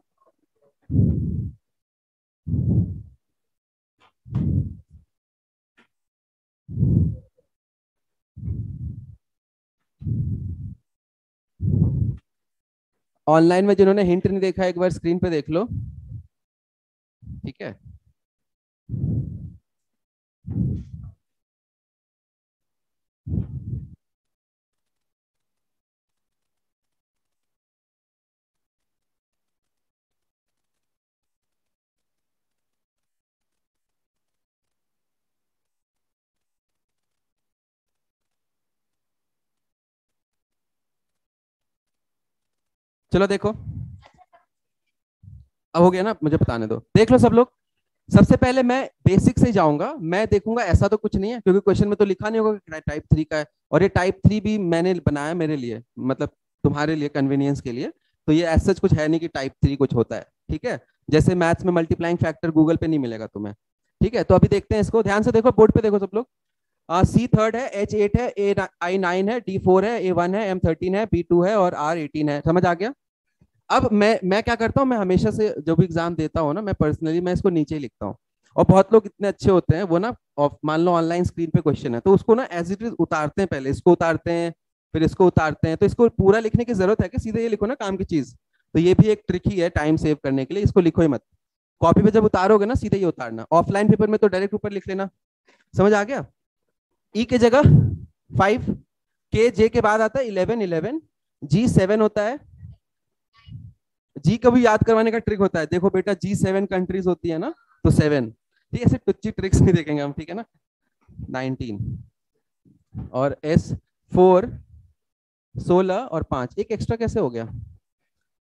ऑनलाइन में जिन्होंने हिंट नहीं देखा एक बार स्क्रीन पे देख लो, ठीक है। चलो देखो, अब हो गया ना, मुझे बताने दो, देख लो सब लोग। सबसे पहले मैं बेसिक से जाऊंगा, मैं देखूंगा ऐसा तो कुछ नहीं है, क्योंकि क्वेश्चन में तो लिखा नहीं होगा टाइप 3 का है, और ये टाइप 3 भी मैंने बनाया मेरे लिए, मतलब तुम्हारे लिए कन्वीनियंस के लिए। तो ये ऐसा कुछ है नहीं कि टाइप 3 कुछ होता है, ठीक है। जैसे मैथ्स में मल्टीप्लाइंग फैक्टर गूगल पे नहीं मिलेगा तुम्हें, ठीक है। तो अभी देखते हैं इसको, ध्यान से देखो, बोर्ड पे देखो सब लोग। सी थर्ड है, एच 8 है, ए आई 9 है, डी 4 है, ए 1 है, एम 13 है, बी 2 है और आर 18 है। समझ आ गया? अब मैं क्या करता हूँ, मैं हमेशा से जो भी एग्जाम देता हूँ ना, मैं पर्सनली मैं इसको नीचे ही लिखता हूँ। और बहुत लोग इतने अच्छे होते हैं वो ना, मान लो ऑनलाइन स्क्रीन पे क्वेश्चन है तो उसको ना एज इट इज उतारते हैं, पहले इसको उतारते हैं फिर इसको उतारते हैं। तो इसको पूरा लिखने की जरूरत है कि सीधे ये लिखो ना काम की चीज। तो ये भी एक ट्रिक ही है टाइम सेव करने के लिए, इसको लिखो ही मत। कॉपी पे जब उतारोगे ना सीधे ही उतारना, ऑफलाइन पेपर में तो डायरेक्ट ऊपर लिख लेना। समझ आ गया? ई के जगह 5, के जे के बाद आता है 11, जी 7 होता है। जी को भी याद करवाने का ट्रिक होता है, देखो बेटा जी 7 कंट्रीज होती है ना, तो 7, ठीक है। ऐसे टुच्ची ट्रिक्स नहीं देखेंगे हम, ठीक है ना। 19 और एस 4 16 और 5, एक एक्स्ट्रा कैसे हो गया?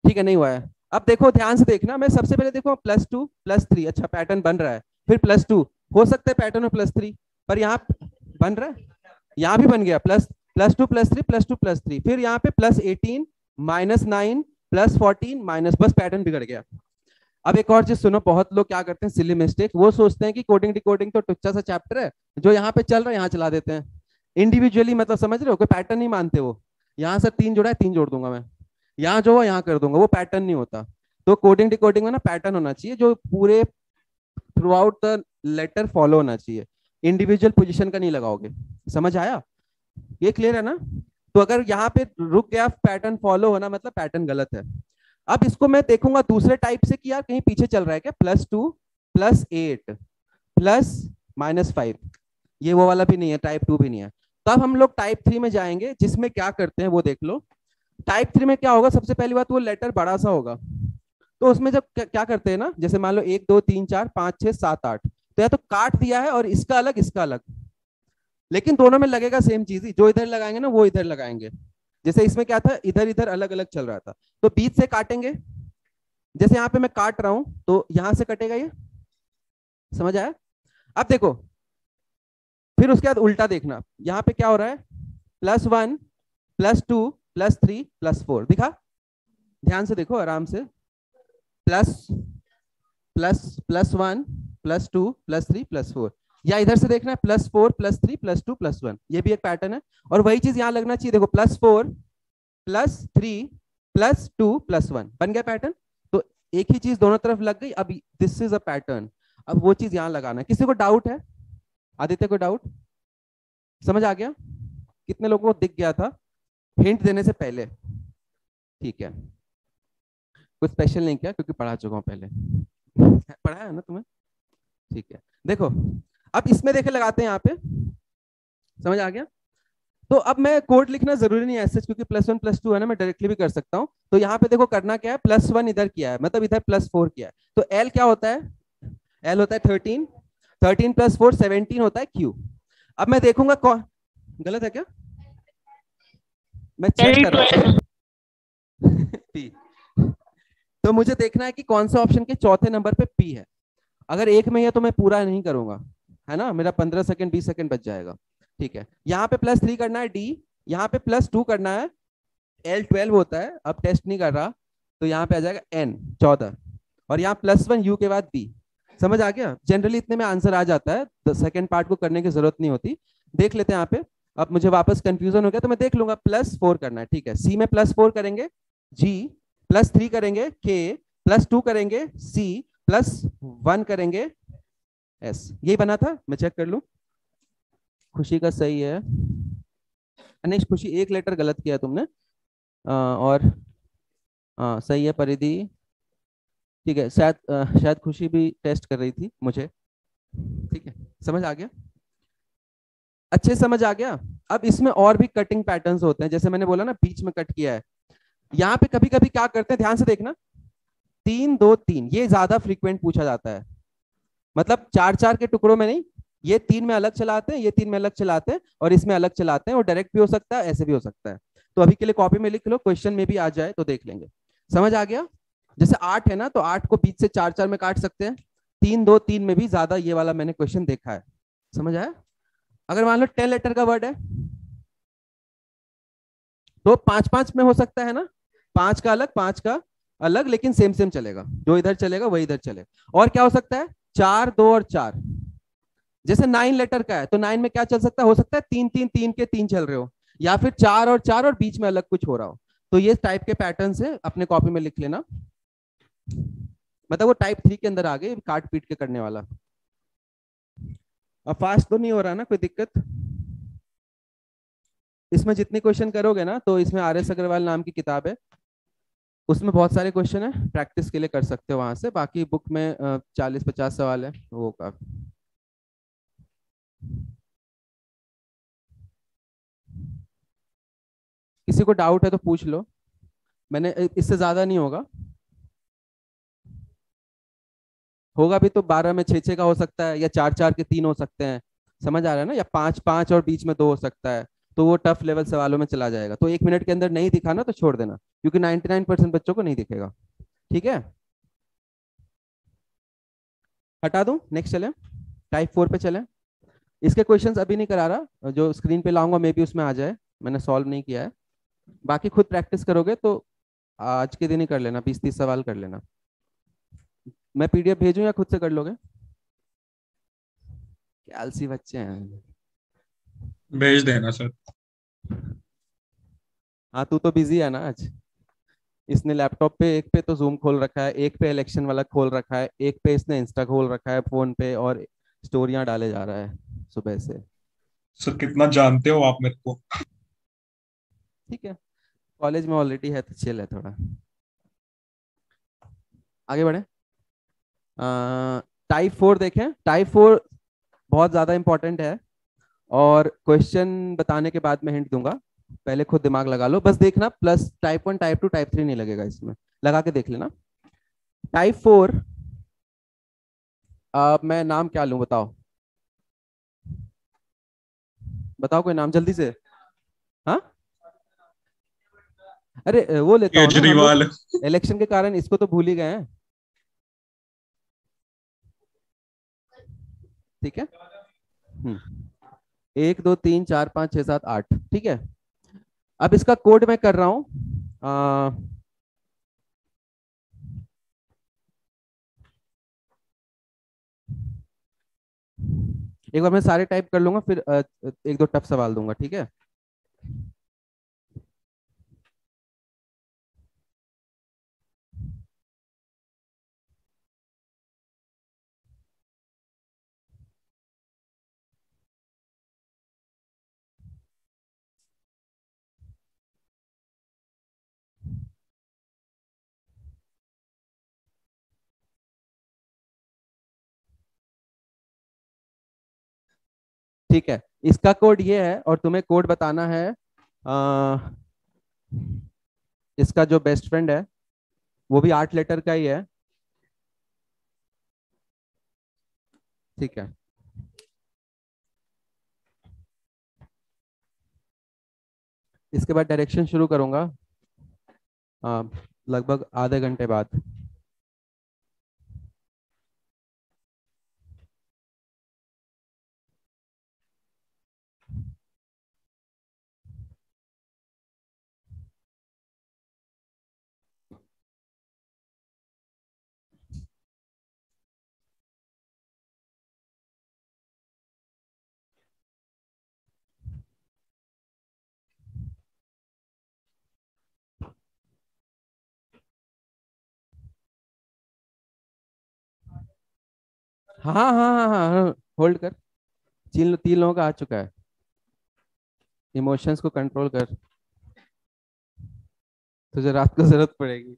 ठीक है, नहीं हुआ है। अब देखो ध्यान से देखना, मैं सबसे पहले देखो +2 +3, अच्छा पैटर्न बन रहा है। फिर +2 हो सकता है पैटर्न में +3, पर यहाँ बन रहा है, यहाँ भी बन गया +2 +3 +2 +3। फिर यहाँ पे +18 -9 +14 माइनस, बस पैटर्न बिगड़ गया। अब एक और चीज सुनो, बहुत लोग क्या करते हैं सिली मिस्टेक, वो सोचते हैं कि कोडिंग डिकोडिंग तो टुच्चा सा चैप्टर है, जो यहाँ पे चल रहा है यहाँ चला देते हैं इंडिविजुअली, मतलब समझ रहे हो, कोई पैटर्न नहीं मानते वो। यहाँ से 3 जोड़ा है 3 जोड़ दूंगा मैं, यहाँ जो है यहाँ कर दूंगा, वो पैटर्न नहीं होता। तो कोडिंग डिकोडिंग में ना पैटर्न होना चाहिए जो पूरे throughout the letter follow होना चाहिए, इंडिविजुअल पोजिशन का नहीं लगाओगे। समझ आया? ये क्लियर है ना? तो अगर यहाँ पे रुक गया पैटर्न फॉलो होना, मतलब पैटर्न गलत है। अब इसको मैं देखूंगा दूसरे टाइप से कि यार कहीं पीछे चल रहा है क्या, +2 +8 +-5, ये वो वाला भी नहीं है, टाइप 2 भी नहीं है। तब हम लोग टाइप 3 में जाएंगे, जिसमें क्या करते हैं वो देख लो। टाइप 3 में क्या होगा, सबसे पहली बात वो लेटर बड़ा सा होगा। तो उसमें जब क्या करते हैं ना, जैसे मान लो 1 2 3 4 5 6 7 8, तो या तो काट दिया है और इसका अलग इसका अलग, लेकिन दोनों में लगेगा सेम चीज ही, जो इधर लगाएंगे ना वो इधर लगाएंगे। जैसे इसमें क्या था, इधर इधर अलग अलग चल रहा था, तो बीच से काटेंगे। जैसे यहाँ पे मैं काट रहा हूं तो यहां से कटेगा ये। समझ आया? अब देखो, फिर उसके बाद उल्टा देखना, यहाँ पे क्या हो रहा है, +1 +2 +3 +4, दिखा? ध्यान से देखो आराम से, +1 +2 +3 +4, या इधर से देखना है +4 +3 +2 +1, ये भी एक पैटर्न है। और वही चीज यहाँ लगना चाहिए, देखो +4 +3 +2 +1, बन गया पैटर्न। तो एक ही चीज दोनों तरफ लग गई, अब दिस इज अ पैटर्न। अब वो चीज यहाँ लगाना है। किसी को डाउट है? आदित्य को डाउट? समझ आ गया? कितने लोगों को दिख गया था हिंट देने से पहले? ठीक है, कुछ स्पेशल नहीं किया क्योंकि पढ़ा चुका हूँ पहले। पढ़ा है ना तुम्हें? ठीक है, देखो अब इसमें देखे लगाते हैं यहाँ पे। समझ आ गया? तो अब मैं कोड लिखना जरूरी नहीं है ऐसे, क्योंकि +1 +2 है ना, मैं डायरेक्टली भी कर सकता हूँ। तो यहाँ पे देखो करना क्या है, +1 इधर किया है, मतलब इधर +4 किया है। तो L क्या होता है? L होता है 13, 13 + 4 17 होता है Q। अब मैं देखूंगा कौन गलत है क्या, मैं चेक कर रहा हूँ। P। तो मुझे देखना है कि कौन सा ऑप्शन के चौथे नंबर पे P है। अगर एक में है तो मैं पूरा नहीं करूंगा, है ना, मेरा 15 सेकंड 20 सेकंड बच जाएगा। ठीक है, यहाँ पे +3 करना है D, यहाँ पे +2 करना है, L 12 होता है, अब टेस्ट नहीं कर रहा, तो यहाँ पे आ जाएगा N 14, और यहाँ +1 U के बाद B। समझ आ गया? जनरली इतने में आंसर आ जाता है, सेकंड पार्ट को करने की जरूरत नहीं होती। देख लेते हैं यहाँ पे। अब मुझे वापस कंफ्यूजन हो गया तो मैं देख लूंगा, +4 करना है, ठीक है। C में +4 करेंगे, G +3 करेंगे, K +2 करेंगे, C +1 करेंगे, S। यही बना था, मैं चेक कर लूं। खुशी का सही है, नहीं खुशी एक लेटर गलत किया तुमने, और सही है परिधि, ठीक है। शायद खुशी भी टेस्ट कर रही थी मुझे, ठीक है। समझ आ गया? अच्छे समझ आ गया? अब इसमें और भी कटिंग पैटर्न्स होते हैं, जैसे मैंने बोला ना बीच में कट किया है। यहाँ पे कभी कभी क्या करते हैं, ध्यान से देखना, 3 2 3, ये ज्यादा फ्रीक्वेंट पूछा जाता है, मतलब 4 4 के टुकड़ों में नहीं, ये 3 में अलग चलाते हैं, ये 3 में अलग चलाते हैं, और इसमें अलग चलाते हैं, और डायरेक्ट भी हो सकता है, ऐसे भी हो सकता है। तो अभी के लिए कॉपी में लिख लो, क्वेश्चन में भी आ जाए तो देख लेंगे। समझ आ गया? जैसे 8 है ना, तो 8 को बीच से 4 4 में काट सकते हैं, तीन दो तीन में भी ज्यादा ये वाला मैंने क्वेश्चन देखा है, समझ आया? अगर मान लो 10 लेटर का वर्ड है तो पांच पांच में हो सकता है ना, पांच का अलग पांच का अलग, लेकिन सेम सेम चलेगा, जो इधर चलेगा वही इधर चलेगा। और क्या हो सकता है, चार दो और चार। जैसे 9 लेटर का है तो 9 में क्या चल सकता है, हो सकता है तीन तीन तीन के तीन चल रहे हो, या फिर चार और बीच में अलग कुछ हो रहा हो। तो ये टाइप के पैटर्न है, अपने कॉपी में लिख लेना। मतलब वो टाइप 3 के अंदर आ गए, काट पीट के करने वाला। अब फास्ट तो नहीं हो रहा ना, कोई दिक्कत? इसमें जितने क्वेश्चन करोगे ना, तो इसमें आर एस अग्रवाल नाम की किताब है, उसमें बहुत सारे क्वेश्चन है, प्रैक्टिस के लिए कर सकते हो वहां से। बाकी बुक में 40-50 सवाल है वो का। किसी को डाउट है तो पूछ लो, मैंने इससे ज्यादा नहीं होगा। होगा भी तो 12 में 6-6 का हो सकता है, या 4-4 के 3 हो सकते हैं, समझ आ रहा है ना? या 5-5 और बीच में 2 हो सकता है। तो वो टफ लेवल सवालों में चला जाएगा। तो 1 मिनट के अंदर नहीं दिखा ना तो छोड़ देना, क्योंकि 99% बच्चों को नहीं दिखेगा। ठीक है, हटा दूं, नेक्स्ट चले, टाइप 4 पे चले। इसके क्वेश्चंस अभी नहीं करा रहा, जो स्क्रीन पे लाऊंगा मे बी उसमें आ जाए, मैंने सॉल्व नहीं किया है। बाकी खुद प्रैक्टिस करोगे तो आज के दिन ही कर लेना, 20-30 सवाल कर लेना। मैं पीडीएफ भेजूं या खुद से कर लोगे? क्या आलसी बच्चे हैं। भेज देना सर। हाँ, तू तो बिजी है ना आज। इसने लैपटॉप पे, एक पे तो जूम खोल रखा है, एक पे इलेक्शन वाला खोल रखा है, एक पे इसने इंस्टा खोल रखा है फोन पे, और स्टोरियां डाले जा रहा है सुबह से। सर कितना जानते हो आप मेरे को। ठीक है, कॉलेज में ऑलरेडी है तो चिल है थोड़ा। आगे बढ़े। टाइप 4 देखें। टाइप 4 बहुत ज्यादा इंपॉर्टेंट है, और क्वेश्चन बताने के बाद मैं हिंट दूंगा, पहले खुद दिमाग लगा लो, बस देखना। प्लस टाइप 1 टाइप 2 टाइप 3 नहीं लगेगा इसमें, लगा के देख लेना। टाइप 4, अब मैं नाम क्या लूं बताओ, बताओ कोई नाम जल्दी से। हाँ, अरे वो लेता हूँ ना, हम लोग केजरीवाल। इलेक्शन के कारण इसको तो भूल ही गए हैं। ठीक है। 1 2 3 4 5 6 7 8, ठीक है। अब इसका कोड मैं कर रहा हूँ। एक बार मैं सारे टाइप कर लूंगा, फिर एक दो टफ सवाल दूंगा, ठीक है? ठीक है, इसका कोड ये है, और तुम्हें कोड बताना है। अ, इसका जो बेस्ट फ्रेंड है वो भी 8 लेटर का ही है, ठीक है? इसके बाद डायरेक्शन शुरू करूंगा, लगभग आधे घंटे बाद। हाँ हाँ हाँ हाँ हाँ, होल्ड कर। 3 लोगों का आ चुका है। इमोशंस को कंट्रोल कर, तुझे रात को जरूरत पड़ेगी।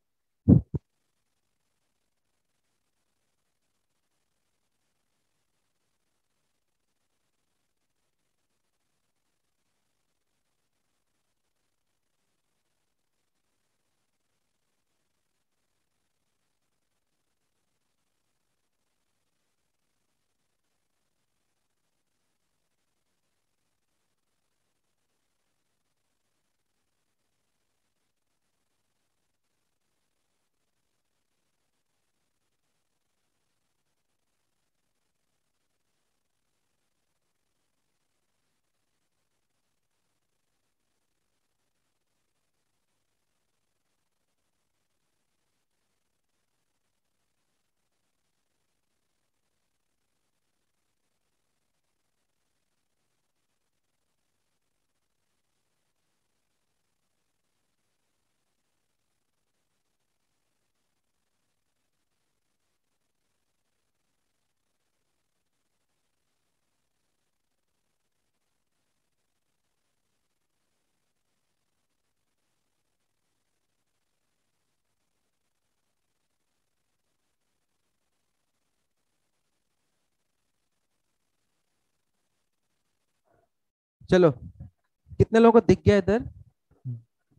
चलो, कितने लोगों को दिख गया इधर?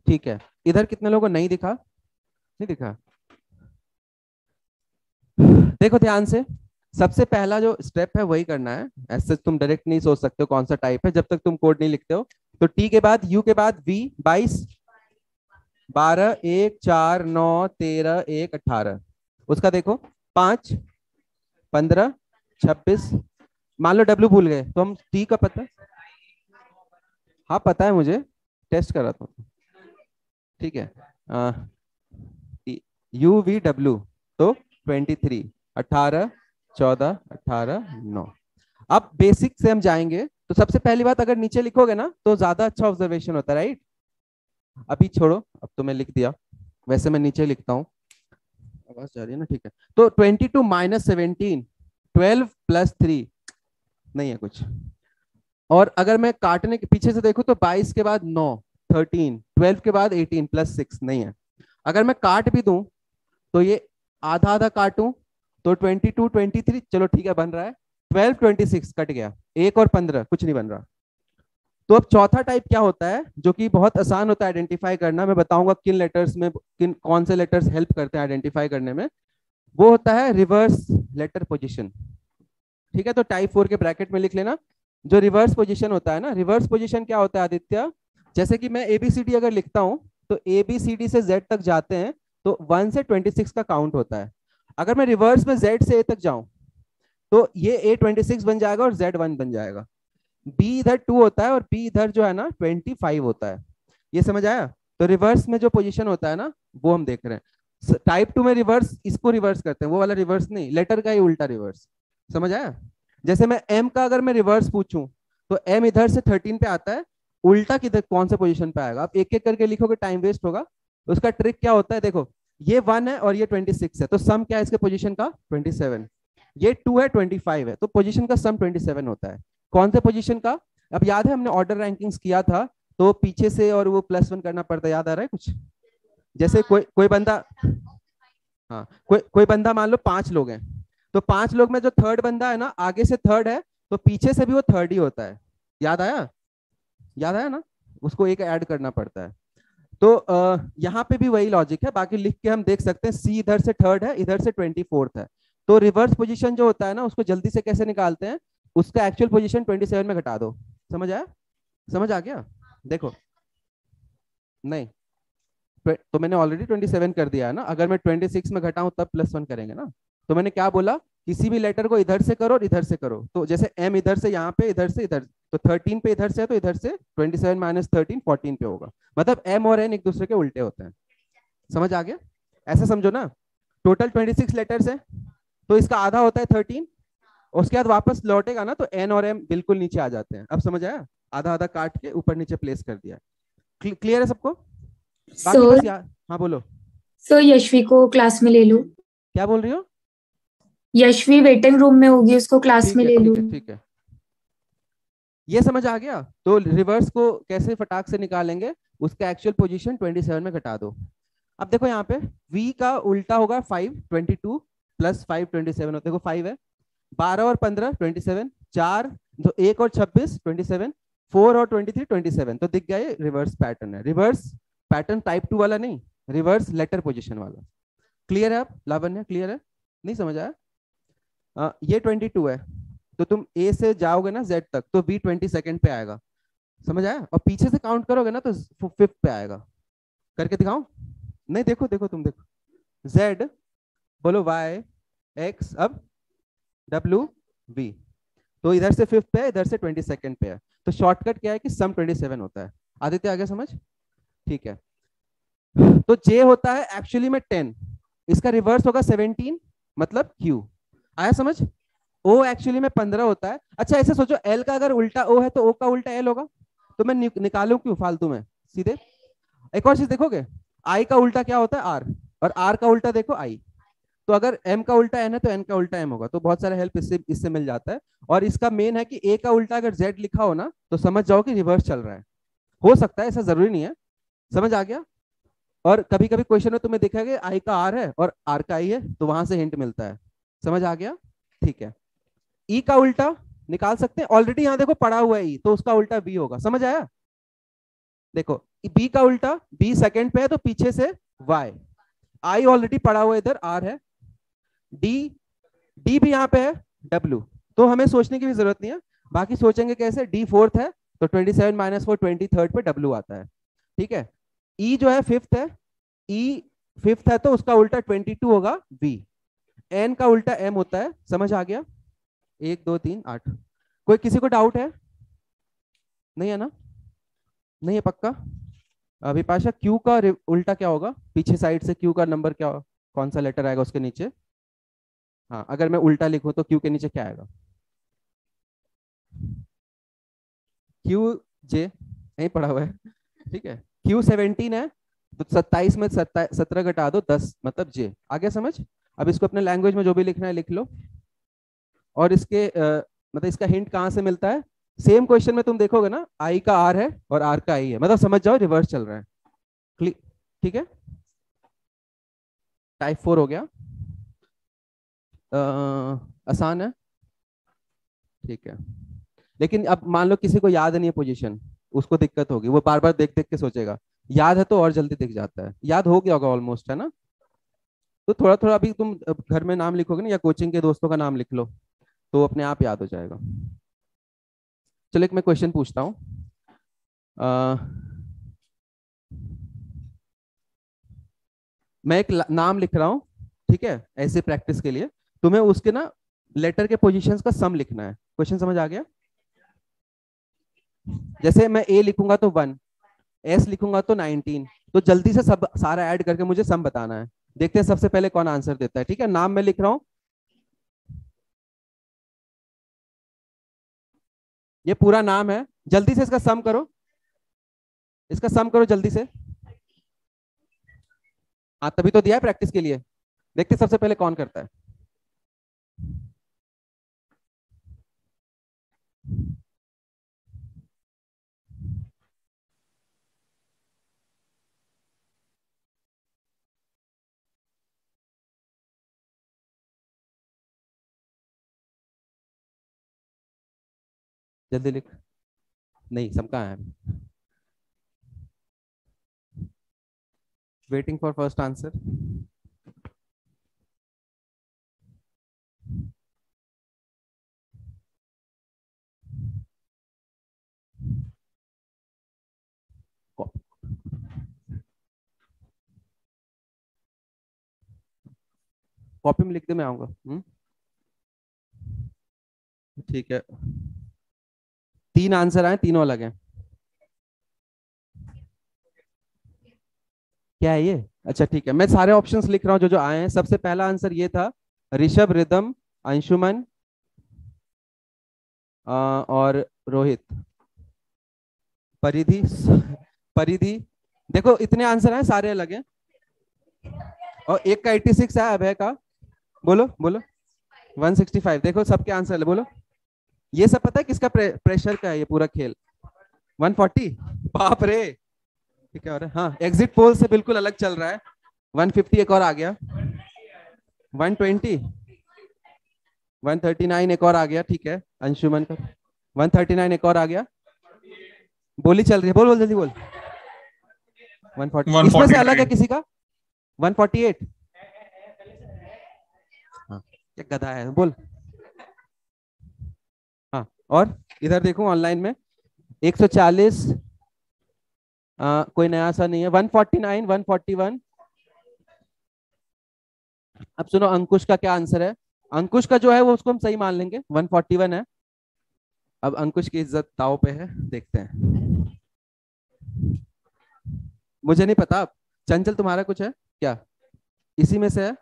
ठीक है, इधर कितने लोगों को नहीं दिखा? नहीं दिखा? देखो ध्यान से, सबसे पहला जो स्टेप है वही करना है। ऐसे तुम डायरेक्ट नहीं सोच सकते हो कौन सा टाइप है जब तक तुम कोड नहीं लिखते हो। तो टी के बाद यू के बाद वी, 22, 12, 1, 4, 9, 13, 1, 18। उसका देखो 5, 15, 26। मान लो डब्ल्यू भूल गए तो हम टी का पता, हाँ पता है मुझे, टेस्ट कर रहा था। ठीक है, यू वी डब्ल्यू, तो 23, 18, 14, 18, 9। अब बेसिक से हम जाएंगे। तो सबसे पहली बात, अगर नीचे लिखोगे ना तो ज्यादा अच्छा ऑब्जर्वेशन होता है, राइट? अभी छोड़ो, अब तो मैं लिख दिया, वैसे मैं नीचे लिखता हूँ। आवाज जा रही है ना? ठीक है। तो 22 माइनस 17, 12 प्लस 3, नहीं है कुछ। और अगर मैं काटने के पीछे से देखूं तो 22 के बाद 9, 13, 12 के बाद 18 प्लस 6, नहीं है। अगर मैं काट भी दूं तो ये आधा आधा काटूं तो 22, 23, चलो ठीक है बन रहा है। 12, 26 कट गया, 1 और 15 कुछ नहीं बन रहा। तो अब चौथा टाइप क्या होता है जो कि बहुत आसान होता है आइडेंटिफाई करना, मैं बताऊंगा किन लेटर्स में कौन से लेटर्स हेल्प करते हैं आइडेंटिफाई करने में। वो होता है रिवर्स लेटर पोजीशन। ठीक है, तो टाइप 4 के ब्रैकेट में लिख लेना। जो रिवर्स पोजीशन होता है ना, रिवर्स पोजीशन क्या होता है आदित्य? जैसे कि मैं ABCD अगर लिखता हूं तो ABCD से Z तक जाते हैं तो 1 से 26 का काउंट होता है। अगर मैं रिवर्स में Z से A तक जाऊं तो ये A 26 बन जाएगा और Z 1 बन जाएगा। B इधर 2 होता है और B इधर जो है ना 25 होता है। ये समझ आया? तो रिवर्स में जो पोजीशन होता है ना वो हम देख रहे हैं। टाइप 2 में रिवर्स इसको रिवर्स करते हैं, वो वाला रिवर्स नहीं, लेटर का ही उल्टा रिवर्स। समझ आया? जैसे मैं M का अगर मैं रिवर्स पूछूं तो M इधर से 13 पे आता है, उल्टा किधर कौन से पोजीशन पे आएगा? आप एक एक करके लिखोगे टाइम वेस्ट होगा। उसका ट्रिक क्या होता है? देखो, ये 1 है और ये 26 है, तो सम क्या है इसके पोजीशन का? 27। ये 2 है, 25 है, तो पोजीशन का सम 27 होता है। कौन से पोजीशन का? अब याद है हमने ऑर्डर रैंकिंग्स किया था तो पीछे से और वो +1 करना पड़ता है, याद आ रहा है कुछ? जैसे कोई बंदा, हाँ कोई बंदा मान लो 5 लोग हैं, तो 5 लोग में जो थर्ड बंदा है ना आगे से थर्ड है तो पीछे से भी वो थर्ड ही होता है। याद आया? याद आया ना? उसको एक ऐड करना पड़ता है। तो यहाँ पे भी वही लॉजिक है, बाकी लिख के हम देख सकते हैं। सी इधर से थर्ड है, इधर से 24th है। तो रिवर्स पोजीशन जो होता है ना उसको जल्दी से कैसे निकालते हैं? उसका एक्चुअल पोजीशन 27 में घटा दो। समझ आया? समझ आ गया? देखो, नहीं तो मैंने ऑलरेडी 27 कर दिया है ना। अगर मैं 26 में घटाऊं तब +1 करेंगे ना। तो मैंने क्या बोला? किसी भी लेटर को इधर से करो और इधर से करो। तो जैसे M इधर से यहाँ पे, इधर से इधर, तो 13 पे इधर से है तो इधर से 27 माइनस 13 14 पे होगा। मतलब M और N एक दूसरे के उल्टे होते हैं। समझ आ गया? ऐसा समझो ना, टोटल 26 लेटर्स है तो इसका आधा होता है 13, उसके बाद वापस लौटेगा ना तो N और M बिल्कुल नीचे आ जाते हैं। अब समझ आया? आधा आधा काट के ऊपर नीचे प्लेस कर दिया। क्लियर है सबको? बाकी बस यार, हाँ बोलो। सर यशवी को क्लास में ले लो। क्या बोल रही हो? यशवी वेटिंग रूम में होगी, उसको क्लास में ले लो। ठीक है, ये समझ आ गया? तो रिवर्स को कैसे फटाक से निकालेंगे? उसका एक्चुअल पोजीशन 27 में घटा दो। अब देखो यहाँ पे V का उल्टा होगा 5, 22 प्लस 5 27 होता है। देखो 5 है, 12 और 15 27, 4 तो 1 और 26 27, 4 और 23 27। तो दिख गया ये रिवर्स पैटर्न है। रिवर्स पैटर्न टाइप 2 वाला नहीं, रिवर्स लेटर पोजीशन वाला। क्लियर है? अब लावण्य क्लियर है? नहीं समझ आया? ये 22 है तो तुम A से जाओगे ना Z तक तो B 22nd पे आएगा। समझ आया? और पीछे से काउंट करोगे ना तो 5th पे आएगा। करके दिखाऊं? नहीं, देखो देखो तुम देखो, Z बोलो, Y X, अब W V, तो इधर से 5th पे है, इधर से 22nd पे है। तो शॉर्टकट क्या है कि सम 27 होता है। आदित्य आ गया समझ? ठीक है। तो J होता है एक्चुअली में 10, इसका रिवर्स होगा 17, मतलब Q। आया समझ? O एक्चुअली में 15 होता है। अच्छा ऐसे सोचो, L का अगर उल्टा O है तो O का उल्टा L होगा। तो मैं निकालूं क्यों फालतू में? सीधे एक और चीज देखोगे, I का उल्टा क्या होता है? R, और R का उल्टा देखो I। तो अगर M का उल्टा N है तो N का उल्टा M होगा। तो बहुत सारा हेल्प इससे मिल जाता है। और इसका मेन है कि A का उल्टा अगर Z लिखा हो ना तो समझ जाओ कि रिवर्स चल रहा है। हो सकता है, ऐसा जरूरी नहीं है। समझ आ गया? और कभी कभी क्वेश्चन में तुम्हें दिखेगा I का R है और R का I है, तो वहां से हिंट मिलता है। समझ आ गया? ठीक है। E का उल्टा निकाल सकते हैं, ऑलरेडी यहाँ देखो पड़ा हुआ है ई, तो उसका उल्टा बी होगा, समझ आया? देखो बी का उल्टा, बी सेकंड पे है तो पीछे से वाई, आई ऑलरेडी पड़ा हुआ इधर आर है, डी, डी भी यहाँ पे है, डब्ल्यू, तो हमें सोचने की भी जरूरत नहीं है, बाकी सोचेंगे कैसे, डी फोर्थ है तो 27 माइनस 4 23 पे डब्ल्यू आता है, ठीक है। ई जो है फिफ्थ है, ई फिफ्थ है तो उसका उल्टा 22 होगा बी, एन का उल्टा एम होता है, समझ आ गया? 1 2 3 8। कोई किसी को डाउट है? नहीं है ना? नहीं है पक्का? अभी पाशा क्यू का उल्टा क्या होगा, पीछे साइड से क्यू का नंबर क्या, कौन सा लेटर आएगा उसके नीचे? हाँ अगर मैं उल्टा लिखूं तो क्यू के नीचे क्या आएगा? क्यू जे, नहीं पढ़ा हुआ है, ठीक है। क्यू 17 है तो 27 में 17 घटा दो 10 मतलब जे, आ गया समझ? अब इसको अपने लैंग्वेज में जो भी लिखना है लिख लो। और इसके मतलब इसका हिंट कहाँ से मिलता है? सेम क्वेश्चन में तुम देखोगे ना, आई का आर है और आर का आई है, मतलब समझ जाओ रिवर्स चल रहा है, ठीक है। टाइप 4 हो गया, आसान है, ठीक है। लेकिन अब मान लो किसी को याद नहीं है पोजीशन, उसको दिक्कत होगी, वो बार बार देख देख के सोचेगा, याद है तो और जल्दी दिख जाता है, याद हो गया होगा ऑलमोस्ट, है ना? तो थोड़ा थोड़ा अभी तुम घर में नाम लिखोगे ना या कोचिंग के दोस्तों का नाम लिख लो तो अपने आप याद हो जाएगा। चलो एक मैं क्वेश्चन पूछता हूँ, मैं एक नाम लिख रहा हूँ, ठीक है, ऐसे प्रैक्टिस के लिए तुम्हें उसके ना लेटर के पोजीशंस का सम लिखना है। क्वेश्चन समझ आ गया? जैसे मैं ए लिखूंगा तो 1, एस लिखूंगा तो 19, तो जल्दी से सब सारा ऐड करके मुझे सम बताना है। देखते हैं सबसे पहले कौन आंसर देता है, ठीक है। नाम मैं लिख रहा हूं, ये पूरा नाम है, जल्दी से इसका सम करो, इसका सम करो जल्दी से। हाँ तभी तो दिया है प्रैक्टिस के लिए। देखते सबसे पहले कौन करता है। जल्दी लिख, नहीं सब कहाँ है? Waiting for first answer. Copy में लिख दे, मैं आऊंगा। ठीक है, 3 आंसर आए, तीनों अलग हैं। क्या है ये? अच्छा ठीक है, मैं सारे ऑप्शंस लिख रहा हूँ जो जो आए हैं। सबसे पहला आंसर ये था, ऋषभ, रिदम, अंशुमन और रोहित, परिधि, परिधि। देखो इतने आंसर हैं, सारे अलग हैं। और एक का 86 है, अभय का बोलो बोलो 165। देखो सबके आंसर बोलो। ये सब पता है किसका प्रेशर का है ये पूरा खेल? 140, बाप रे। ठीक है, और हाँ एग्जिट पोल से बिल्कुल अलग चल रहा है। 150 एक और आ गया, 120, 139 एक और आ गया, ठीक है अंशुमन का 139 एक और आ गया। बोली चल रही है, बोल बोल जल्दी बोल। 140 इसमें से अलग है किसी का? 148। हाँ क्या गधा है, बोल। हाँ और इधर देखो ऑनलाइन में 140, कोई नया सा नहीं है। 149, 141। अब सुनो अंकुश का क्या आंसर है। अंकुश का जो है वो उसको हम सही मान लेंगे, 141 है। अब अंकुश की इज्जत दाव पे है, देखते हैं। मुझे नहीं पता। चंचल तुम्हारा कुछ है क्या इसी में से है?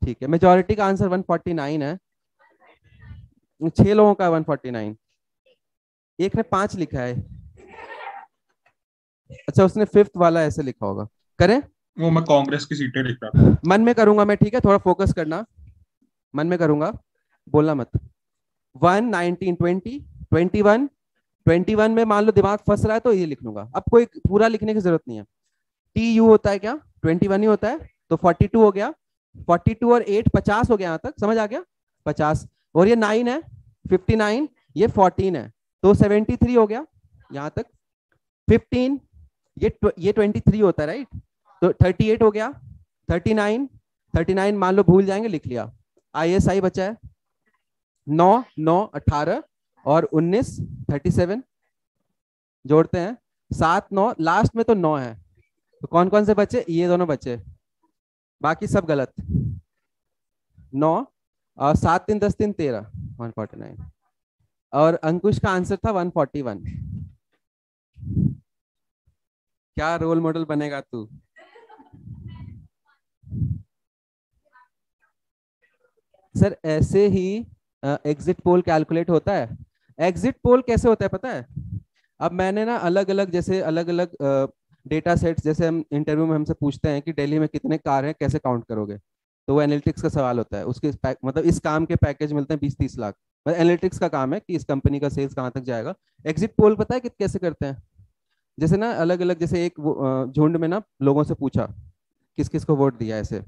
ठीक है, मेजॉरिटी का आंसर 149 है। 6 लोगों का 149, एक ने 5 लिखा है। अच्छा उसने 5th वाला ऐसे लिखा होगा। करें? वो मैं कांग्रेस की सीटें लिख रहा था। मन में करूंगा मैं, ठीक है, थोड़ा फोकस करना, मन में करूंगा, बोलना मत। 1, 19, 20, 21, 21 में मान लो दिमाग फंस रहा है तो ये लिख लूंगा। अब कोई पूरा लिखने की जरूरत नहीं है। टी यू होता है क्या? 21 ही होता है, तो 42 हो गया। 42 और 8 50 हो गया, यहाँ तक समझ आ गया? 50। और ये 9 है, 59, ये 14 है, तो 73 हो गया यहाँ तक। 15 ये 23 होता है राइट, तो 38 हो गया। 39 मान लो भूल जाएंगे, लिख लिया। ISI बचा है 9 9 18 और 19 37 जोड़ते हैं 7 9, लास्ट में तो 9 है, तो कौन कौन से बचे, ये दोनों बचे, बाकी सब गलत। 9 और 7 3 10 3 13 149, और अंकुश का आंसर था 141। क्या रोल मॉडल बनेगा तू। सर ऐसे ही एग्जिट पोल कैलकुलेट होता है। एग्जिट पोल कैसे होता है पता है, अब मैंने ना अलग अलग जैसे अलग अलग डेटा सेट्स, जैसे हम इंटरव्यू में हमसे पूछते हैं कि दिल्ली में कितने कार हैं, कैसे काउंट करोगे, तो वो एनालिटिक्स का सवाल होता है। उसके मतलब इस काम के पैकेज मिलते हैं 20-30 लाख, मतलब एनालिटिक्स का काम है कि इस कंपनी का सेल्स कहाँ तक जाएगा। एग्जिट पोल पता है कि कैसे करते हैं, जैसे ना अलग अलग, जैसे एक झुंड में ना लोगों से पूछा किस किस को वोट दिया ऐसे,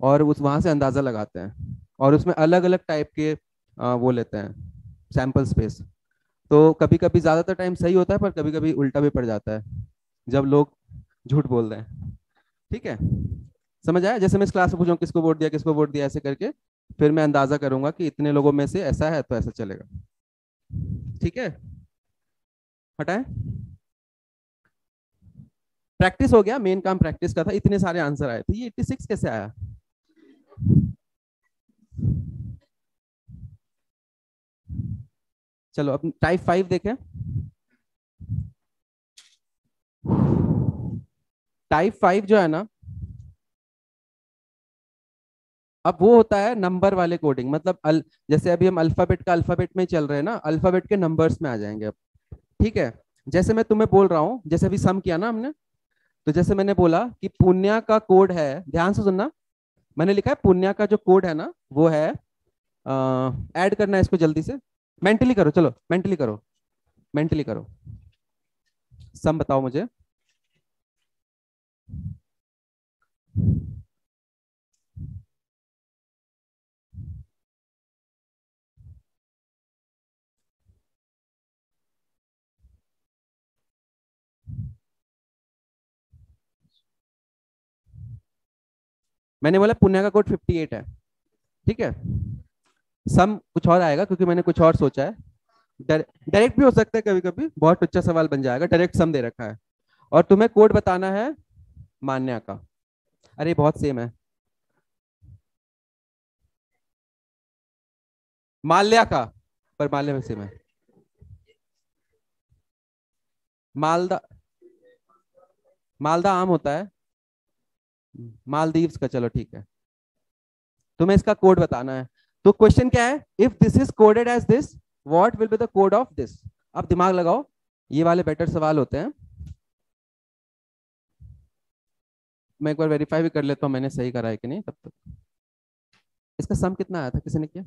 और उस वहां से अंदाजा लगाते हैं, और उसमें अलग अलग टाइप के वो लेते हैं सैंपल स्पेस। तो कभी कभी ज्यादातर टाइम सही होता है, पर कभी कभी उल्टा भी पड़ जाता है जब लोग झूठ बोल रहे हैं। ठीक है, समझ आया। जैसे मैं इस क्लास में पूछूं किसको वोट दिया किसको वोट दिया ऐसे करके, फिर मैं अंदाजा करूंगा कि इतने लोगों में से ऐसा है तो ऐसा चलेगा। ठीक है, हटाएं। प्रैक्टिस हो गया, मेन काम प्रैक्टिस का था। इतने सारे आंसर आए थे, ये 86 कैसे आया। चलो अब टाइप 5 देखें। टाइप 5 जो है ना, अब वो होता है नंबर वाले कोडिंग, मतलब जैसे अभी हम अल्फाबेट का अल्फाबेट में चल रहे हैं ना, अल्फाबेट के नंबर्स में आ जाएंगे अब। ठीक है, जैसे मैं तुम्हें बोल रहा हूँ, जैसे अभी सम किया ना हमने, तो जैसे मैंने बोला कि पुण्या का कोड है, ध्यान से सुनना, मैंने लिखा है पुण्या का जो कोड है ना वो है, ऐड करना है इसको जल्दी से, मेंटली करो, चलो मेंटली करो, मेंटली करो, सम बताओ मुझे। मैंने बोला पुण्या का कोड 58 है। ठीक है, सम कुछ और आएगा क्योंकि मैंने कुछ और सोचा है। डायरेक्ट भी हो सकता है, कभी कभी बहुत अच्छा सवाल बन जाएगा, डायरेक्ट सम दे रखा है, और तुम्हें कोड बताना है मान्या का। अरे बहुत सेम है, माल्या का, पर माल्या में सेम है। मालदा, मालदा आम होता है, मालदीव्स का, चलो ठीक है। तुम्हें इसका कोड बताना है, तो क्वेश्चन क्या है, if this is coded as this what will be the code of this. अब दिमाग लगाओ, ये वाले बेटर सवाल होते हैं। मैं एक बार वेरीफाई भी कर लेता हूँ मैंने सही करा है कि नहीं तब तक। इसका सम कितना आया था, किसी ने किया।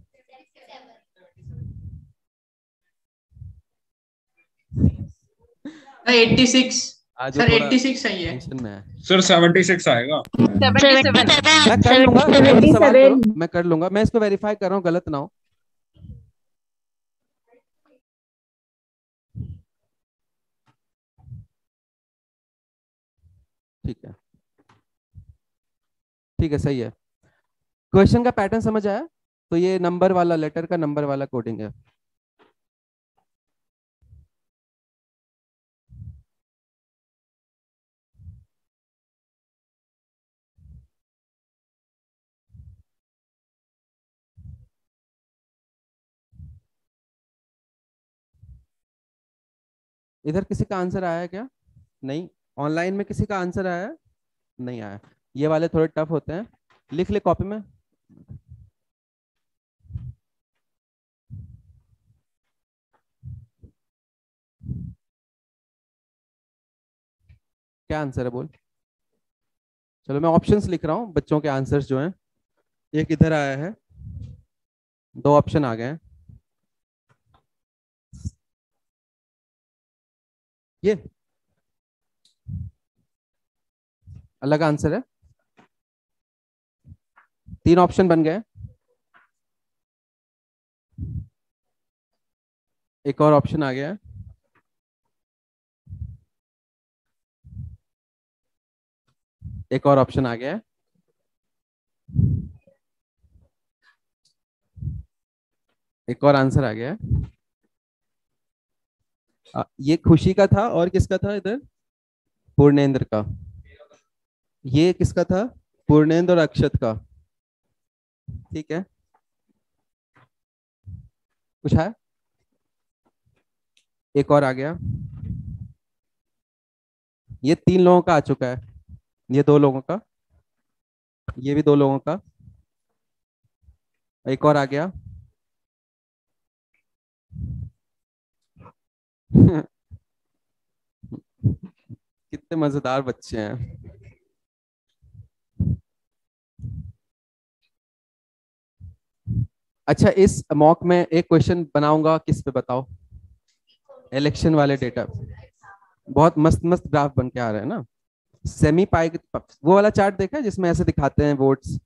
86 आज सर, थोड़ा 86 सही है टेंशन में है। सर 76 आएगा। 77। मैं कर लूंगा, कोई सवाल करो, 77। मैं कर लूंगा, मैं इसको वेरीफाई कर रहा हूँ, गलत ना हो। ठीक है, ठीक है, सही है। क्वेश्चन का पैटर्न समझ आया, तो ये नंबर वाला, लेटर का नंबर वाला कोडिंग है। इधर किसी का आंसर आया है क्या, नहीं। ऑनलाइन में किसी का आंसर आया है, नहीं आया। ये वाले थोड़े टफ होते हैं, लिख ले कॉपी में। क्या आंसर है बोल। चलो मैं ऑप्शंस लिख रहा हूँ, बच्चों के आंसर्स जो हैं। एक इधर आया है, 2 ऑप्शन आ गए हैं। ये अलग आंसर है, 3 ऑप्शन बन गए। एक और ऑप्शन आ गया है। एक और ऑप्शन आ गया है। एक और आंसर आ गया है। ये खुशी का था और किसका था इधर? पूर्णेंद्र का। ये किसका था? पूर्णेंद्र और अक्षत का। ठीक है, कुछ है? एक और आ गया। ये 3 लोगों का आ चुका है। ये 2 लोगों का, ये भी 2 लोगों का। एक और आ गया। कितने मजेदार बच्चे हैं। अच्छा, इस मॉक में एक क्वेश्चन बनाऊंगा, किस पे बताओ? इलेक्शन वाले डेटा। बहुत मस्त मस्त ग्राफ बन के आ रहे हैं ना। सेमी पाई वो वाला चार्ट देखा है जिसमें ऐसे दिखाते हैं वोट्स,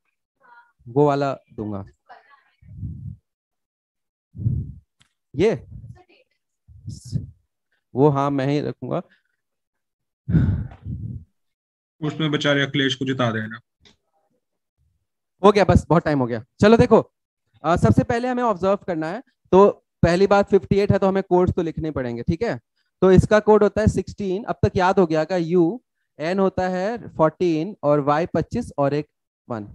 वो वाला दूंगा। ये वो, हाँ मैं ही रखूंगा। उसमें बेचारे अखिलेश को जिता देना। हो गया, बस बहुत टाइम हो गया। चलो देखो, सबसे पहले हमें ऑब्जर्व करना है। तो पहली बात 58 है तो हमें कोड्स तो लिखने पड़ेंगे, ठीक है। तो इसका कोड होता है 16। अब तक याद हो गया का यू, एन होता है 14 और वाई 25 और एक 1।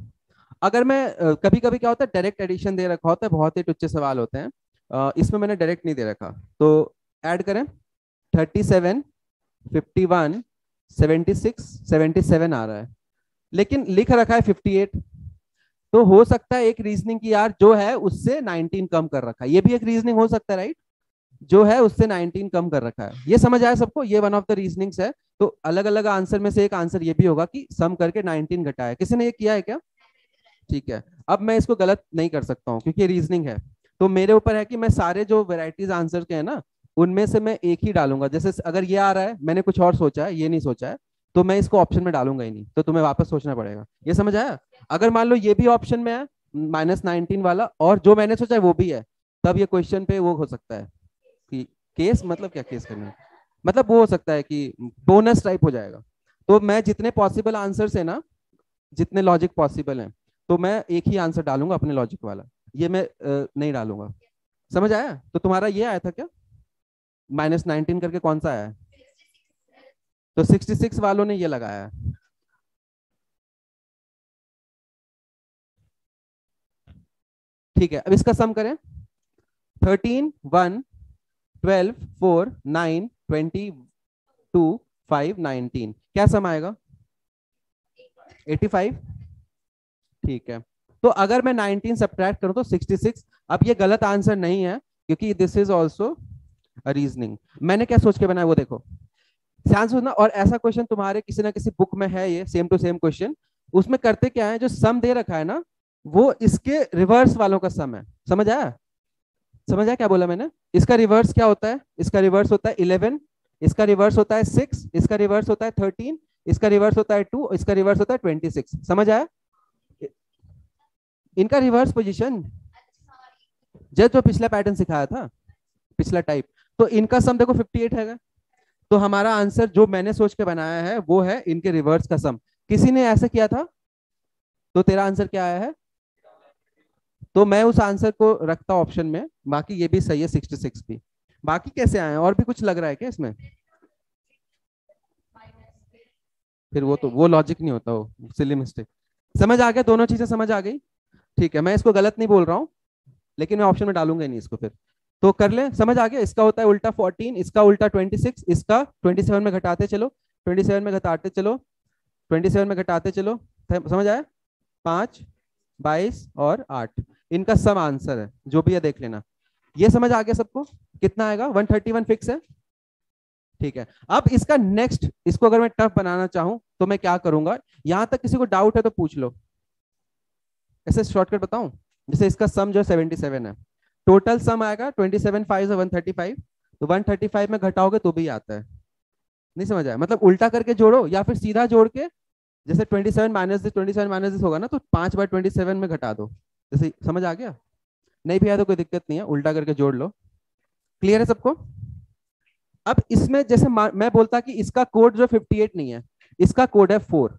अगर मैं कभी कभी क्या होता है डायरेक्ट एडिशन दे रखा होता है, बहुत ही टुच्चे सवाल होते हैं। इसमें मैंने डायरेक्ट नहीं दे रखा, तो ऐड करें। 37, 51, 76, 77 आ रहा है, लेकिन लिख रखा है 58। तो हो सकता है एक रीजनिंग की यार, जो है उससे 19 कम कर रखा है। ये भी एक रीजनिंग हो सकता है, राइट? जो है उससे 19 कम कर रखा है। ये समझ आया सबको? ये वन ऑफ द रीजनिंग्स है। तो अलग अलग आंसर में से एक आंसर ये भी होगा कि सम करके 19 घटाया। किसी ने ये किया है क्या? ठीक है, अब मैं इसको गलत नहीं कर सकता हूँ क्योंकि रीजनिंग है। तो मेरे ऊपर है कि मैं सारे जो वेराइटीज आंसर के हैं ना, उनमें से मैं एक ही डालूंगा। जैसे अगर ये आ रहा है, मैंने कुछ और सोचा है, ये नहीं सोचा है, तो मैं इसको ऑप्शन में डालूंगा ही नहीं। तो तुम्हें वापस सोचना पड़ेगा। ये समझ आया? अगर मान लो ये भी ऑप्शन में है -19 वाला, और जो मैंने सोचा है वो भी है, तब ये क्वेश्चन पे वो हो सकता है कि केस, मतलब क्या केस करना है, मतलब वो हो सकता है कि बोनस टाइप हो जाएगा। तो मैं जितने पॉसिबल आंसर्स है ना, जितने लॉजिक पॉसिबल हैं, तो मैं एक ही आंसर डालूंगा अपने लॉजिक वाला। ये मैं नहीं डालूंगा। समझ आया? तो तुम्हारा ये आया था क्या -19 करके? कौन सा आया है? तो 66 वालों ने ये लगाया है। ठीक है, अब इसका सम करें। 13, 1, 12, 4, 9, 22, 5, 19। क्या सम आएगा? 85। ठीक है, तो अगर मैं 19 सब्ट्रैक्ट करूं तो 66। अब ये गलत आंसर नहीं है क्योंकि दिस इज ऑल्सो रीजनिंग। मैंने क्या सोच के बनाया वो देखो, ध्यान से सुनना। और ऐसा क्वेश्चन तुम्हारे किसी ना किसी बुक में है, ये सेम टू सेम क्वेश्चन। उसमें करते क्या है, जो सम दे रखा है ना, वो इसके रिवर्स वालों का सम है। समझ आया? समझ आया क्या बोला मैंने? इसका रिवर्स क्या होता है? इसका रिवर्स होता है 11, इसका रिवर्स होता है 6, इसका रिवर्स होता है 13, इसका रिवर्स होता है 2, इसका रिवर्स होता है 26। समझ आया? इनका रिवर्स पोजीशन जो पिछला पैटर्न सिखाया था, पिछला टाइप, तो इनका सम देखो 58 है। तो हमारा आंसर जो मैंने सोच के बनाया है वो है इनके रिवर्स का सम। किसी ने ऐसा किया था, तो तेरा आंसर क्या आया है? तो मैं उस आंसर को रखता ऑप्शन में। बाकी ये भी सही है, 66 भी। बाकी कैसे आए? और भी कुछ लग रहा है क्या इसमें? फिर वो तो वो लॉजिक नहीं होता, वो सिली मिस्टेक। समझ आ गया? दोनों चीजें समझ आ गई? ठीक है, मैं इसको गलत नहीं बोल रहा हूँ, लेकिन मैं ऑप्शन में डालूंगा ही नहीं इसको। फिर तो कर ले, समझ आ गया? इसका होता है उल्टा 14, इसका उल्टा 26, इसका 27 में घटाते चलो, 27 में घटाते चलो, 27 में घटाते चलो। समझ आया? 5, 22 और 8 इनका सम आंसर है, जो भी है देख लेना। ये समझ आ गया सबको? कितना आएगा? 131 फिक्स है। ठीक है, अब इसका नेक्स्ट, इसको अगर मैं टफ बनाना चाहूं तो मैं क्या करूंगा? यहां तक किसी को डाउट है तो पूछ लो, ऐसे शॉर्टकट बताऊं। जैसे इसका सम जो 77 है, टोटल सम आएगा 27 5 से 135। तो 135 में घटाओगे तो भी आता है। नहीं समझ आया? मतलब उल्टा करके जोड़ो या फिर सीधा जोड़ के, जैसे 27 माइनस दिस 27 माइनस दिस होगा ना, तो 5/27 में घटा दो। जैसे समझ आ गया? नहीं भी आया तो कोई दिक्कत नहीं है, उल्टा करके जोड़ लो। क्लियर है सबको? अब इसमें जैसे मैं बोलता कि इसका कोड जो 58 नहीं है, इसका कोड है 4।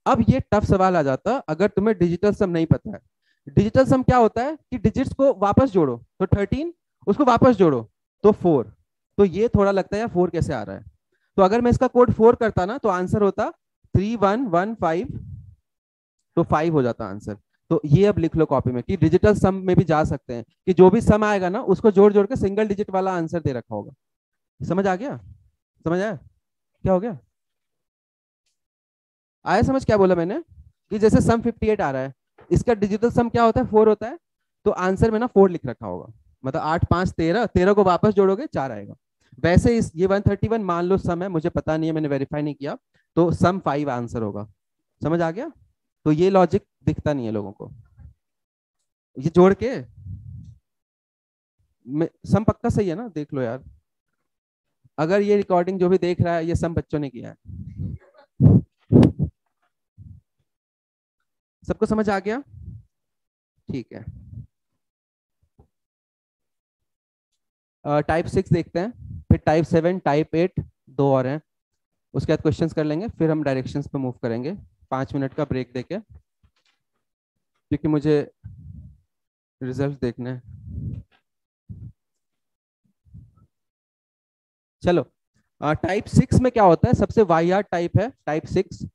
अब ये टफ सवाल आ जाता अगर तुम्हें डिजिटल सम नहीं पता है। डिजिटल सम क्या होता है कि डिजिट्स को वापस जोड़ो, तो 13 उसको वापस जोड़ो तो 4। तो ये थोड़ा लगता है यार 4 कैसे आ रहा है। तो अगर मैं इसका कोड 4 करता ना तो आंसर होता 3115, तो 5 हो जाता आंसर। तो ये अब लिख लो कॉपी में कि डिजिटल सम में भी जा सकते हैं, कि जो भी सम आएगा ना उसको जोड़ जोड़ के सिंगल डिजिट वाला आंसर दे रखा होगा। समझ आ गया? समझ आया क्या हो गया? आया समझ क्या बोला मैंने? कि जैसे सम 58 आ रहा है, इसका डिजिटल सम क्या होता है? 4 होता है। तो आंसर में ना 4 लिख रखा होगा, मतलब 8 5 13, 13 को वापस जोड़ोगे 4 आएगा। वैसे इस ये 131 मान लो सम है, मुझे पता नहीं है, मैंने वेरीफाई नहीं किया, तो सम 5 आंसर होगा। समझ आ गया? तो ये लॉजिक दिखता नहीं है लोगों को, ये जोड़ के सम पक्का सही है ना, देख लो यार। अगर ये रिकॉर्डिंग जो भी देख रहा है ये सम बच्चों ने किया है। सबको समझ आ गया? ठीक है। टाइप 6 देखते हैं, फिर टाइप 7, टाइप 8, दो और हैं। उसके बाद क्वेश्चंस कर लेंगे, फिर हम डायरेक्शंस पे मूव करेंगे। 5 मिनट का ब्रेक देके, क्योंकि मुझे रिजल्ट देखने हैं। चलो, टाइप 6 में क्या होता है? सबसे वाहियात टाइप है टाइप 6।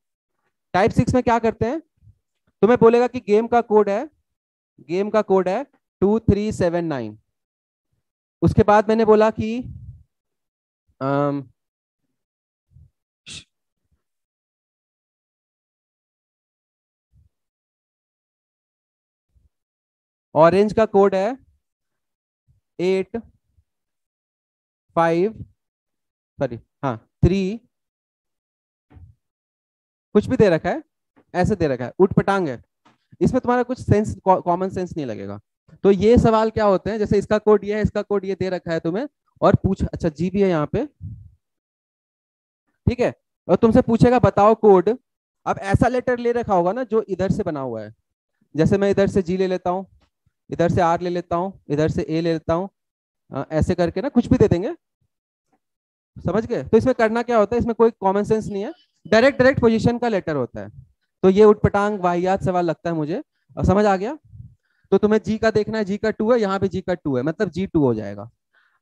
टाइप 6 में क्या करते हैं? तुम्हें बोलेगा कि गेम का कोड है 2379। उसके बाद मैंने बोला कि ऑरेंज का कोड है 8 5, सॉरी हाँ 3, कुछ भी दे रखा है, ऐसे दे रखा है, उठ पटांग है। इसमें तुम्हारा कुछ सेंस, कॉमन सेंस नहीं लगेगा। तो ये सवाल क्या होते हैं, जैसे इसका कोड ये है, इसका कोड ये दे रखा है तुम्हें, और पूछ, अच्छा जी भी है यहाँ पे, ठीक है, और तुमसे पूछेगा बताओ कोड। अब ऐसा लेटर ले रखा होगा ना जो इधर से बना हुआ है, जैसे मैं इधर से जी ले लेता हूँ, इधर से आर ले लेता हूँ, इधर से ए ले लेता हूँ, ऐसे करके ना कुछ भी दे देंगे। समझ गए? तो इसमें करना क्या होता है, इसमें कोई कॉमन सेंस नहीं है, डायरेक्ट डायरेक्ट पोजीशन का लेटर होता है। तो ये उठपटांग वाहियात सवाल लगता है मुझे। समझ आ गया? तो तुम्हें जी का देखना है, जी का 2 है, यहाँ पे जी का 2 है, मतलब जी 2 हो जाएगा।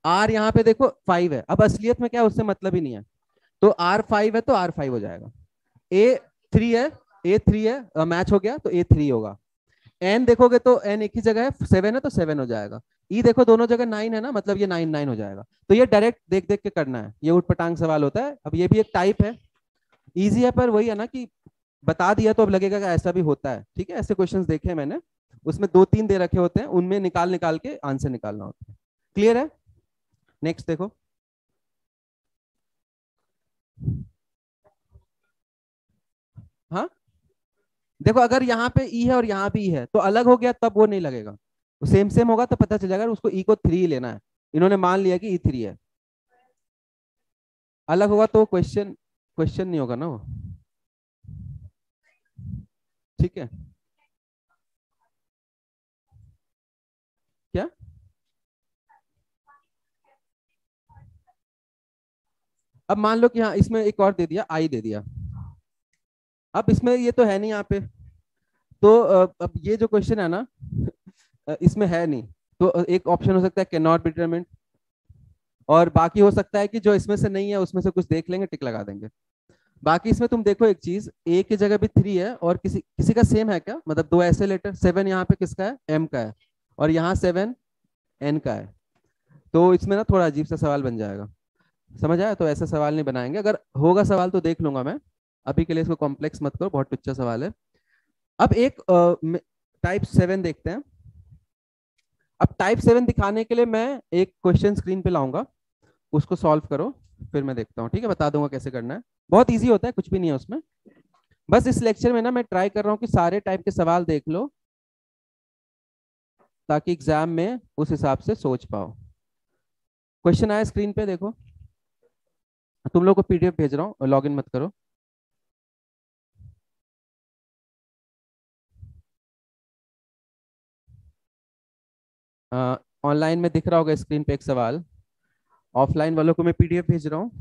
आर यहाँ पे देखो 5 है, अब असलियत में क्या है उससे मतलब ही नहीं है, तो R5 है तो R5 हो जाएगा। A3 है, A3 है, मैच हो गया तो A3 होगा। एन देखोगे तो एन एक ही जगह है, 7 है तो 7 हो जाएगा। ई देखो दोनों जगह 9 है ना, मतलब ये 9 9 हो जाएगा। तो ये डायरेक्ट देख देख के करना है, ये उठपटांग सवाल होता है। अब ये भी एक टाइप है, इजी है, पर वही है ना कि बता दिया तो अब लगेगा कि ऐसा भी होता है। ठीक है, ऐसे क्वेश्चंस देखे हैं मैंने, उसमें 2 3 दे रखे होते हैं, उनमें निकाल निकाल के आंसर निकालना होता है। क्लियर है? नेक्स्ट देखो। हाँ देखो, अगर यहाँ पे ई है और यहाँ भी ई है तो अलग हो गया, तब वो नहीं लगेगा। सेम सेम होगा तो पता चल जाएगा उसको ई को 3 लेना है, इन्होंने मान लिया कि E3 है। अलग होगा तो क्वेश्चन क्वेश्चन नहीं होगा ना वो। ठीक है, क्या? अब मान लो कि हाँ इसमें एक और दे दिया, आई दे दिया। अब इसमें ये तो है नहीं यहाँ पे, तो अब ये जो क्वेश्चन है ना इसमें है नहीं, तो एक ऑप्शन हो सकता है कैन नॉट बी डिटरमिन्ड, और बाकी हो सकता है कि जो इसमें से नहीं है उसमें से कुछ देख लेंगे, टिक लगा देंगे। बाकी इसमें तुम देखो एक चीज, ए की जगह भी 3 है, और किसी किसी का सेम है क्या, मतलब दो ऐसे लेटर, 7 यहाँ पे किसका है, एम का है, और यहाँ 7 एन का है। तो इसमें ना थोड़ा अजीब सा सवाल बन जाएगा। समझ आया? तो ऐसा सवाल नहीं बनाएंगे, अगर होगा सवाल तो देख लूंगा मैं, अभी के लिए इसको कॉम्प्लेक्स मत करो, बहुत टुच्चा सवाल है। अब एक टाइप 7 देखते हैं। अब टाइप 7 दिखाने के लिए मैं एक क्वेश्चन स्क्रीन पे लाऊंगा, उसको सॉल्व करो, फिर मैं देखता हूँ। ठीक है, बता दूंगा कैसे करना है, बहुत इजी होता है, कुछ भी नहीं है उसमें। बस इस लेक्चर में ना मैं ट्राई कर रहा हूँ कि सारे टाइप के सवाल देख लो, ताकि एग्जाम में उस हिसाब से सोच पाओ। क्वेश्चन आया स्क्रीन पे देखो, तुम लोग को PDF भेज रहा हूँ, लॉग इन मत करो। ऑनलाइन में दिख रहा होगा स्क्रीन पे एक सवाल, ऑफलाइन वालों को मैं पीडीएफ भेज रहा हूँ।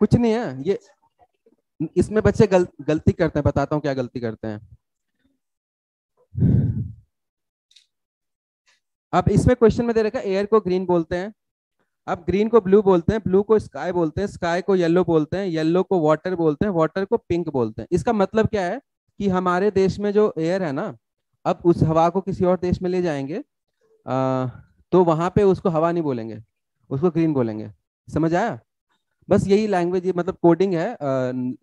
कुछ नहीं है ये, इसमें बच्चे गलती करते हैं, बताता हूँ क्या गलती करते हैं। अब इसमें क्वेश्चन में दे रखा है एयर को ग्रीन बोलते हैं, अब ग्रीन को ब्लू बोलते हैं, ब्लू को स्काई बोलते हैं, स्काई को येलो बोलते हैं, येलो को वाटर बोलते हैं, वाटर को पिंक बोलते हैं। इसका मतलब क्या है कि हमारे देश में जो एयर है ना, अब उस हवा को किसी और देश में ले जाएंगे तो वहां पे उसको हवा नहीं बोलेंगे, उसको ग्रीन बोलेंगे। समझ आया? बस यही लैंग्वेज, ये मतलब कोडिंग है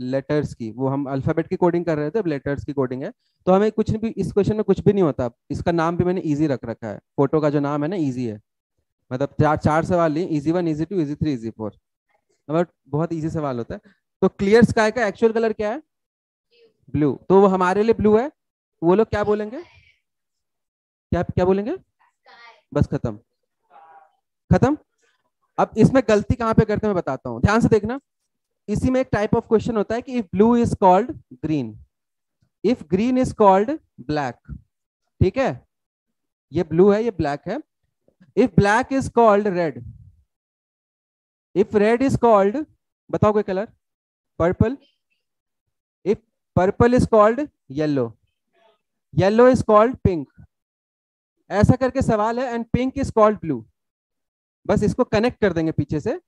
लेटर्स की, वो हम अल्फाबेट की कोडिंग कर रहे थे, अब लेटर्स की कोडिंग है। तो हमें कुछ भी इस क्वेश्चन में कुछ भी नहीं होता। इसका नाम भी मैंने इजी रख रखा है, फोटो का जो नाम है ना इजी है, मतलब चार चार सवाल नहीं, इजी 1 इजी 2 इजी 3 इजी 4, मतलब बहुत इजी सवाल होता है। तो क्लियर स्काई का एक्चुअल कलर क्या है? ब्लू। तो वो हमारे लिए ब्लू है, वो लोग क्या बोलेंगे? क्या क्या बोलेंगे? बस खत्म, खत्म। अब इसमें गलती कहां पे करते हैं मैं बताता हूं, ध्यान से देखना। इसी में एक टाइप ऑफ क्वेश्चन होता है कि if blue is called green, if green is called black, ठीक है, ये ब्लू है ये ब्लैक है। If black is called red, if red is called, बताओ कोई colour, purple, if purple is called yellow, yellow is called pink, ऐसा करके सवाल है, and pink is called blue. बस इसको कनेक्ट कर देंगे पीछे से,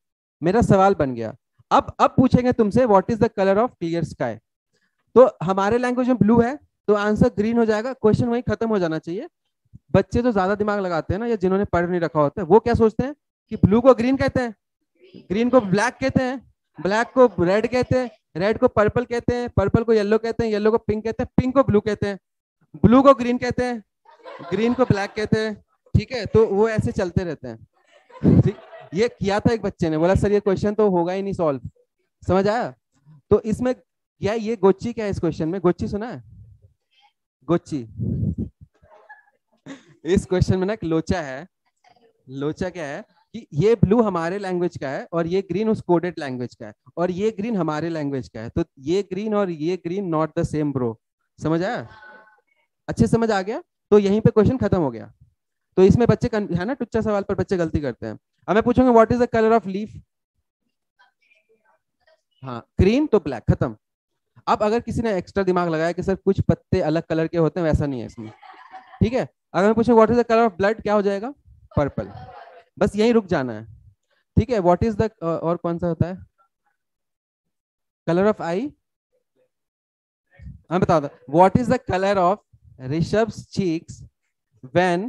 मेरा सवाल बन गया। अब पूछेंगे तुमसे what is the colour of clear sky, तो हमारे लैंग्वेज में ब्लू है तो आंसर ग्रीन हो जाएगा, क्वेश्चन वहीं खत्म हो जाना चाहिए। बच्चे जो ज्यादा दिमाग लगाते हैं ना, या जिन्होंने पढ़ नहीं रखा होता है, वो क्या सोचते हैं कि ब्लू को ग्रीन कहते हैं, ग्रीन को ब्लैक कहते हैं, ब्लैक को रेड कहते हैं, रेड को पर्पल कहते हैं, पर्पल को येलो कहते हैं, येलो को पिंक कहते हैं, पिंक को ब्लू कहते हैं, ब्लू को ग्रीन कहते हैं, ग्रीन को ब्लैक कहते हैं। ठीक है, तो वो ऐसे चलते रहते हैं। ठीक, ये किया था एक बच्चे ने, बोला सर ये क्वेश्चन तो होगा ही नहीं सॉल्व। समझ आया? तो इसमें क्या, ये गोची क्या है इस क्वेश्चन में, गोची सुना है? गोची इस क्वेश्चन में ना एक लोचा है। लोचा क्या है कि ये ब्लू हमारे लैंग्वेज का है और ये ग्रीन उस कोडेड लैंग्वेज का है, और ये ग्रीन हमारे लैंग्वेज का है, तो ये ग्रीन और ये green not the same bro. समझ आया? अच्छे समझ आ गया? तो यहीं पे क्वेश्चन खत्म हो गया। तो इसमें बच्चे है ना, टुच्चा सवाल पर बच्चे गलती करते हैं। अब मैं पूछूंगा what is the colour of leaf, हाँ ग्रीन तो ब्लैक, खत्म। अब अगर किसी ने एक्स्ट्रा दिमाग लगाया कि सर कुछ पत्ते अलग कलर के होते हैं, वैसा नहीं है इसमें। ठीक है, अगर मैं पूछूं what is the colour of blood, क्या हो जाएगा? पर्पल। बस यहीं रुक जाना है। ठीक है, व्हाट इज द, और कौन सा होता है? कलर ऑफ आई, मैं बता दो, what is the colour of Rishabh's cheeks when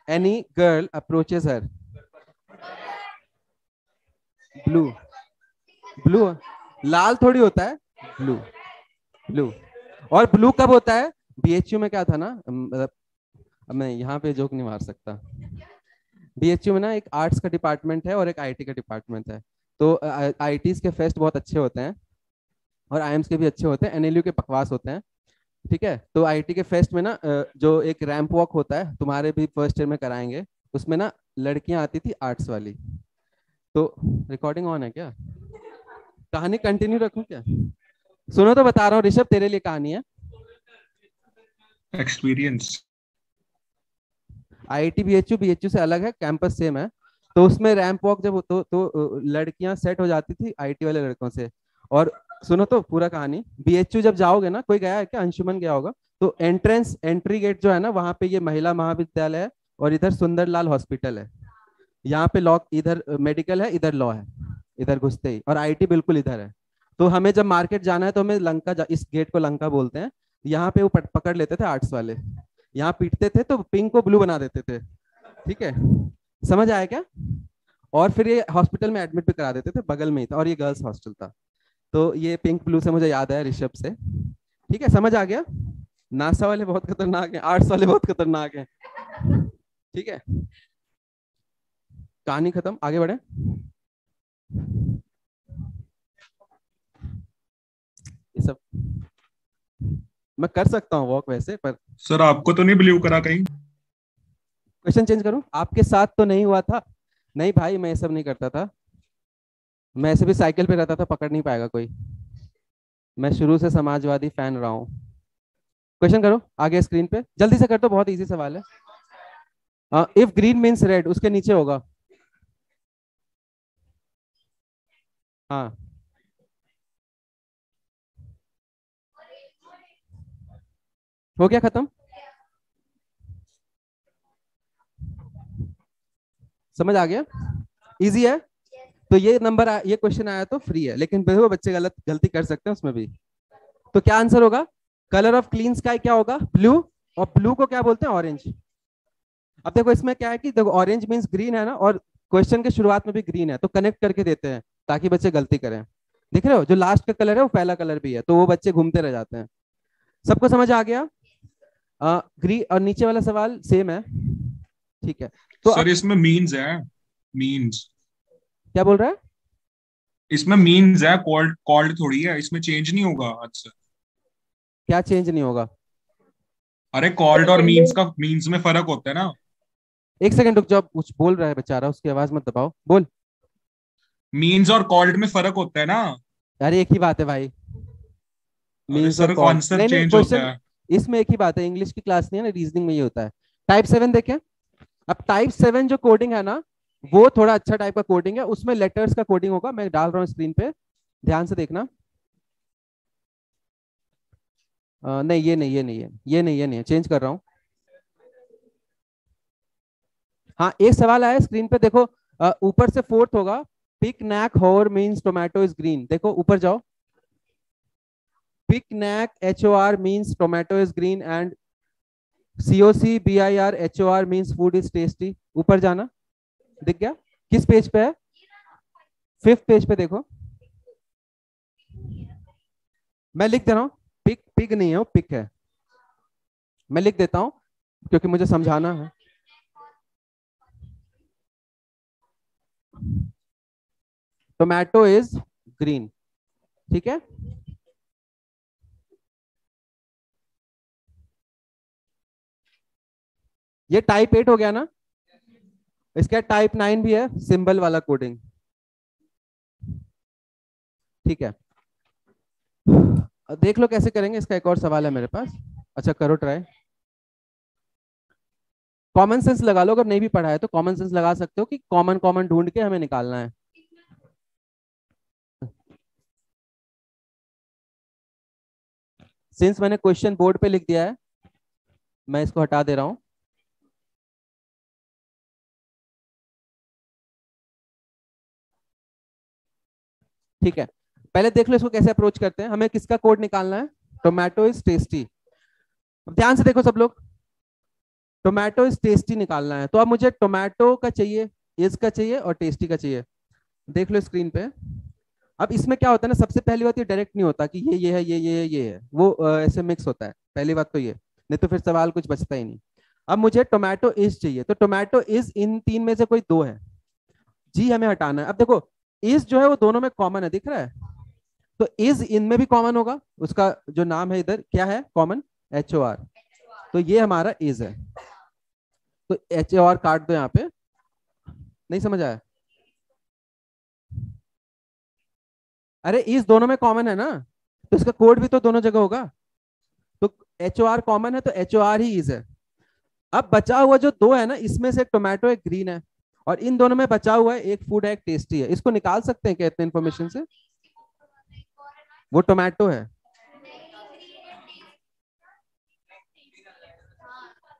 any girl approaches her? Blue. Blue, लाल थोड़ी होता है, ब्लू। ब्लू, और ब्लू कब होता है? बीएचयू में क्या था ना, मतलब अब मैं यहाँ पे जोक नहीं मार सकता। बीएचयू में ना एक आर्ट्स का डिपार्टमेंट है और एक आईटी का डिपार्टमेंट है। तो आईटीज के फेस्ट बहुत अच्छे होते हैं और आईएम्स के भी अच्छे होते हैं, एनएलयू के बकवास होते हैं। ठीक है, तो आईटी के फेस्ट में ना जो एक रैंप वॉक होता है, तुम्हारे भी फर्स्ट ईयर में कराएंगे, उसमें ना लड़कियां आती थी आर्ट्स वाली। तो रिकॉर्डिंग ऑन है क्या? कहानी कंटिन्यू रखूं क्या? सुनो तो बता रहा हूँ ऋषभ, तेरे लिए कहानी है। एक्सपीरियंस। आईआईटी बीएचयू से अलग है, कैंपस सेम है। तो उसमें रैंप वॉक जब तो लड़कियां सेट हो जाती थी आईटी वाले लड़कों से। और सुनो तो पूरा कहानी, बीएचयू जब जाओगे ना, कोई गया है क्या? अंशुमन गया होगा। तो एंट्री गेट जो है ना, वहां पे ये महिला महाविद्यालय है और इधर सुंदरलाल हॉस्पिटल है। यहाँ पे लॉ, इधर मेडिकल है, इधर लॉ है, इधर घुसते ही, और आईटी बिल्कुल इधर है। तो हमें जब मार्केट जाना है तो हमें लंका, इस गेट को लंका बोलते हैं। यहाँ पे वो पकड़ लेते थे आर्ट्स वाले, यहाँ पीटते थे तो पिंक को ब्लू बना देते थे। ठीक है, समझ आया क्या? और फिर ये हॉस्पिटल में एडमिट भी करा देते थे, बगल में ही था और ये गर्ल्स हॉस्टल था। तो ये पिंक ब्लू से मुझे याद आया ऋषभ से। ठीक है, समझ आ गया? नासा वाले बहुत खतरनाक है, आर्ट्स वाले बहुत खतरनाक है। ठीक है, कहानी खत्म, आगे बढ़े। ये सब मैं कर सकता हूँ वॉक वैसे, पर सर आपको तो नहीं बिलीव करा कहीं? क्वेश्चन चेंज करूं? आपके साथ तो नहीं हुआ था। नहीं भाई, मैं ये सब नहीं करता था। मैं ऐसे भी साइकिल पे रहता था, पकड़ नहीं पाएगा कोई। मैं शुरू से समाजवादी फैन रहा हूँ। क्वेश्चन करो आगे स्क्रीन पे, जल्दी से कर दो, बहुत इजी सवाल है। इफ ग्रीन मीन्स रेड, उसके नीचे होगा। हाँ, हो गया खत्म? समझ आ गया? इजी है। तो ये नंबर ये क्वेश्चन आया तो फ्री है, लेकिन देखो बच्चे गलती कर सकते हैं उसमें भी। तो क्या आंसर होगा? कलर ऑफ क्लीन स्काई क्या होगा? ब्लू। और ब्लू को क्या बोलते हैं? ऑरेंज। अब देखो इसमें क्या है कि देखो ऑरेंज मीन्स ग्रीन है ना, और क्वेश्चन के शुरुआत में भी ग्रीन है, तो कनेक्ट करके देते हैं ताकि बच्चे गलती करें। दिख रहे हो, जो लास्ट का कलर है वो पहला कलर भी है, तो वो बच्चे घूमते रह जाते हैं। सबको समझ आ गया? ग्रीन और नीचे वाला सवाल सेम है। ठीक है, तो सर इसमें मीन्स है, मीन्स। क्या बोल रहा है? इसमें मीन्स है, कॉल्ड कॉल्ड थोड़ी है, इसमें चेंज नहीं होगा आंसर। क्या चेंज नहीं होगा? अरे कॉल्ड और मीन्स का, मीन्स में फर्क होता है ना। एक सेकंड रुक जाओ, कुछ बोल रहा है बेचारा, उसकी आवाज मत दबाओ, बोल। मीन्स और कॉल्ड में फर्क होता है ना। यार एक ही बात है भाई, अरे मीन्स और सर कॉल्ड। आंसर नहीं नहीं, चेंज होता क्वेश्चन है। इसमें एक ही बात है, इंग्लिश की क्लास नहीं है ना, रीजनिंग में ये होता है। टाइप 7 देखें। अब टाइप 7 जो कोडिंग है ना, वो थोड़ा अच्छा टाइप का कोडिंग है, उसमें लेटर्स का कोडिंग होगा। मैं डाल रहा हूँ स्क्रीन पे, ध्यान से देखना। नहीं ये नहीं, ये नहीं है, ये नहीं, ये नहीं है, चेंज कर रहा हूँ। हाँ, एक सवाल आया स्क्रीन पे, देखो ऊपर से फोर्थ होगा। पिक नैक होर मीन्स टोमेटो इज ग्रीन। देखो ऊपर जाओ, पिक नैक HOR means tomato is green and COCBIR HOR means food is tasty. ऊपर जाना, दिख गया? किस पेज पे है? 5th पेज पे देखो, मैं लिख दे रहा हूँ। पिक पिग नहीं है, वो पिक है। मैं लिख देता हूं क्योंकि मुझे समझाना है। Tomato is green. ठीक है, ये टाइप 8 हो गया ना। इसका टाइप 9 भी है, सिंबल वाला कोडिंग। ठीक है, देख लो कैसे करेंगे। इसका एक और सवाल है मेरे पास। अच्छा करो ट्राई। कॉमन सेंस लगा लो, अगर नहीं भी पढ़ा है तो कॉमन सेंस लगा सकते हो कि कॉमन कॉमन ढूंढ के हमें निकालना है। सिंस मैंने क्वेश्चन बोर्ड पे लिख दिया है, मैं इसको हटा दे रहा हूं। ठीक है, पहले देख लो इसको कैसे अप्रोच करते हैं। हमें किसका कोड निकालना है? Tomato is tasty. अब ध्यान से देखो सब लोग, टोमेटो इज टेस्टी निकालना है। तो अब मुझे टोमेटो का चाहिए, इज का चाहिए और टेस्टी का चाहिए। देख लो स्क्रीन पे। अब इसमें क्या होता है ना, सबसे पहली बात ये डायरेक्ट नहीं होता कि ये है, ये है, वो ऐसे मिक्स होता है। पहली बात तो ये, नहीं तो फिर सवाल कुछ बचता ही नहीं। अब मुझे टोमेटो इज चाहिए, तो टोमेटो इज इन तीन में से कोई दो है, जी हमें हटाना है। अब देखो इज जो है वो दोनों में कॉमन है, दिख रहा है? तो इज इनमें भी कॉमन होगा, उसका जो नाम है इधर क्या है कॉमन? HOR। तो ये हमारा इज है, तो HOR काट दो यहाँ पे। नहीं समझ आया? अरे इज दोनों में कॉमन है ना, तो इसका कोड भी तो दोनों जगह होगा। तो HOR कॉमन है तो HOR ही इज है। अब बचा हुआ जो दो है ना, इसमें से एक टोमेटो एक ग्रीन है, और इन दोनों में बचा हुआ है एक फूड है एक टेस्टी है। इसको निकाल सकते हैं क्या इतने इन्फॉर्मेशन से? वो टोमेटो है।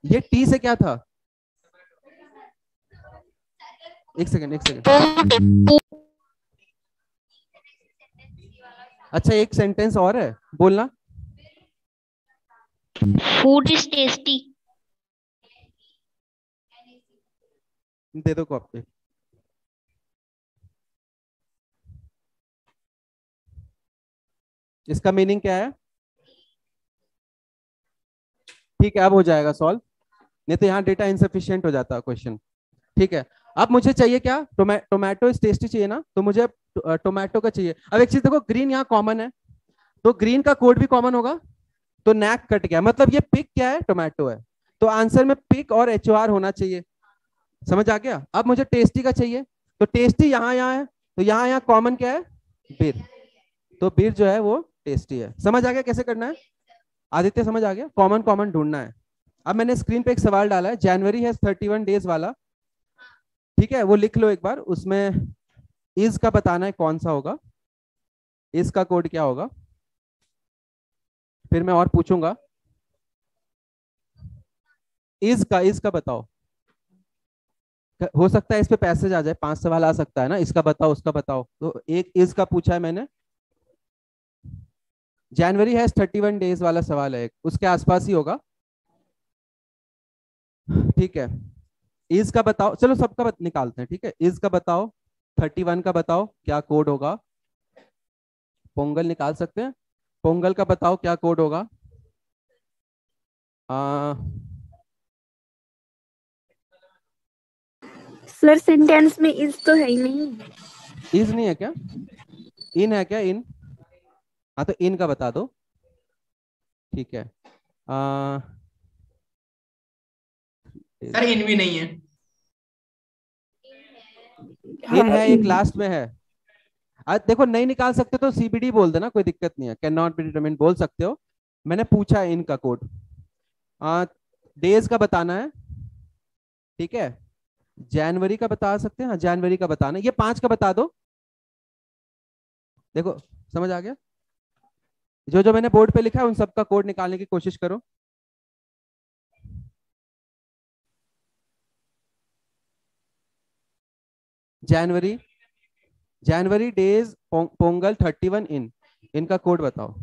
ये टी से क्या था? एक सेकंड, एक सेकंड। अच्छा एक सेंटेंस और है, बोलना। Food is tasty. दे दो कॉपी। इसका मीनिंग क्या है? ठीक है, अब हो जाएगा सॉल्व, नहीं तो यहाँ डेटा इनसफिशियंट हो जाता क्वेश्चन। ठीक है, अब मुझे चाहिए क्या? टोमेटो इज टेस्टी चाहिए ना, तो मुझे टोमेटो का चाहिए। अब एक चीज देखो, ग्रीन यहाँ कॉमन है, तो ग्रीन का कोड भी कॉमन होगा, तो नैक कट गया, मतलब ये पिक क्या है? टोमेटो है। तो आंसर में पिक और HOR होना चाहिए। समझ आ गया? अब मुझे टेस्टी का चाहिए, तो टेस्टी यहाँ है, तो यहाँ कॉमन क्या है? बिर। तो बिर जो है वो टेस्टी है। समझ आ गया कैसे करना है? आदित्य समझ आ गया? कॉमन कॉमन ढूंढना है। अब मैंने स्क्रीन पे एक सवाल डाला है, जनवरी हैज 31 डेज वाला। ठीक है, वो लिख लो एक बार। उसमें इज का बताना है कौन सा होगा, इज का कोड क्या होगा, फिर मैं और पूछूंगा। इज का बताओ। हो सकता है इस पे पैसेज आ जाए, 5 सवाल आ सकता है ना, इसका बताओ उसका बताओ। तो एक इज का पूछा है मैंने, जनवरी हैज 31 डेज वाला सवाल है एक, उसके आसपास ही होगा। ठीक है, इज का बताओ, चलो सबका निकालते हैं। ठीक है, इज का बताओ, 31 का बताओ क्या कोड होगा। पोंगल निकाल सकते हैं, पोंगल का बताओ क्या कोड होगा। सर सेंटेंस में इज तो है ही नहीं। इज नहीं है क्या? इन है क्या? इन, हाँ तो इन का बता दो। ठीक है, सर इन भी नहीं है। इन है, एक लास्ट में है। आज देखो नहीं निकाल सकते तो CBD बोल देना, कोई दिक्कत नहीं है, कैन नॉट बी डिटरमिन्ड बोल सकते हो। मैंने पूछा है इनका कोड। डेज का बताना है। ठीक है, जनवरी का बता सकते हैं, हाँ जनवरी का बताना है। ये 5 का बता दो। देखो समझ आ गया? जो जो मैंने बोर्ड पे लिखा है उन सबका कोड निकालने की कोशिश करो। जनवरी, जनवरी डेज पोंगल 31 इन, इनका कोड बताओ।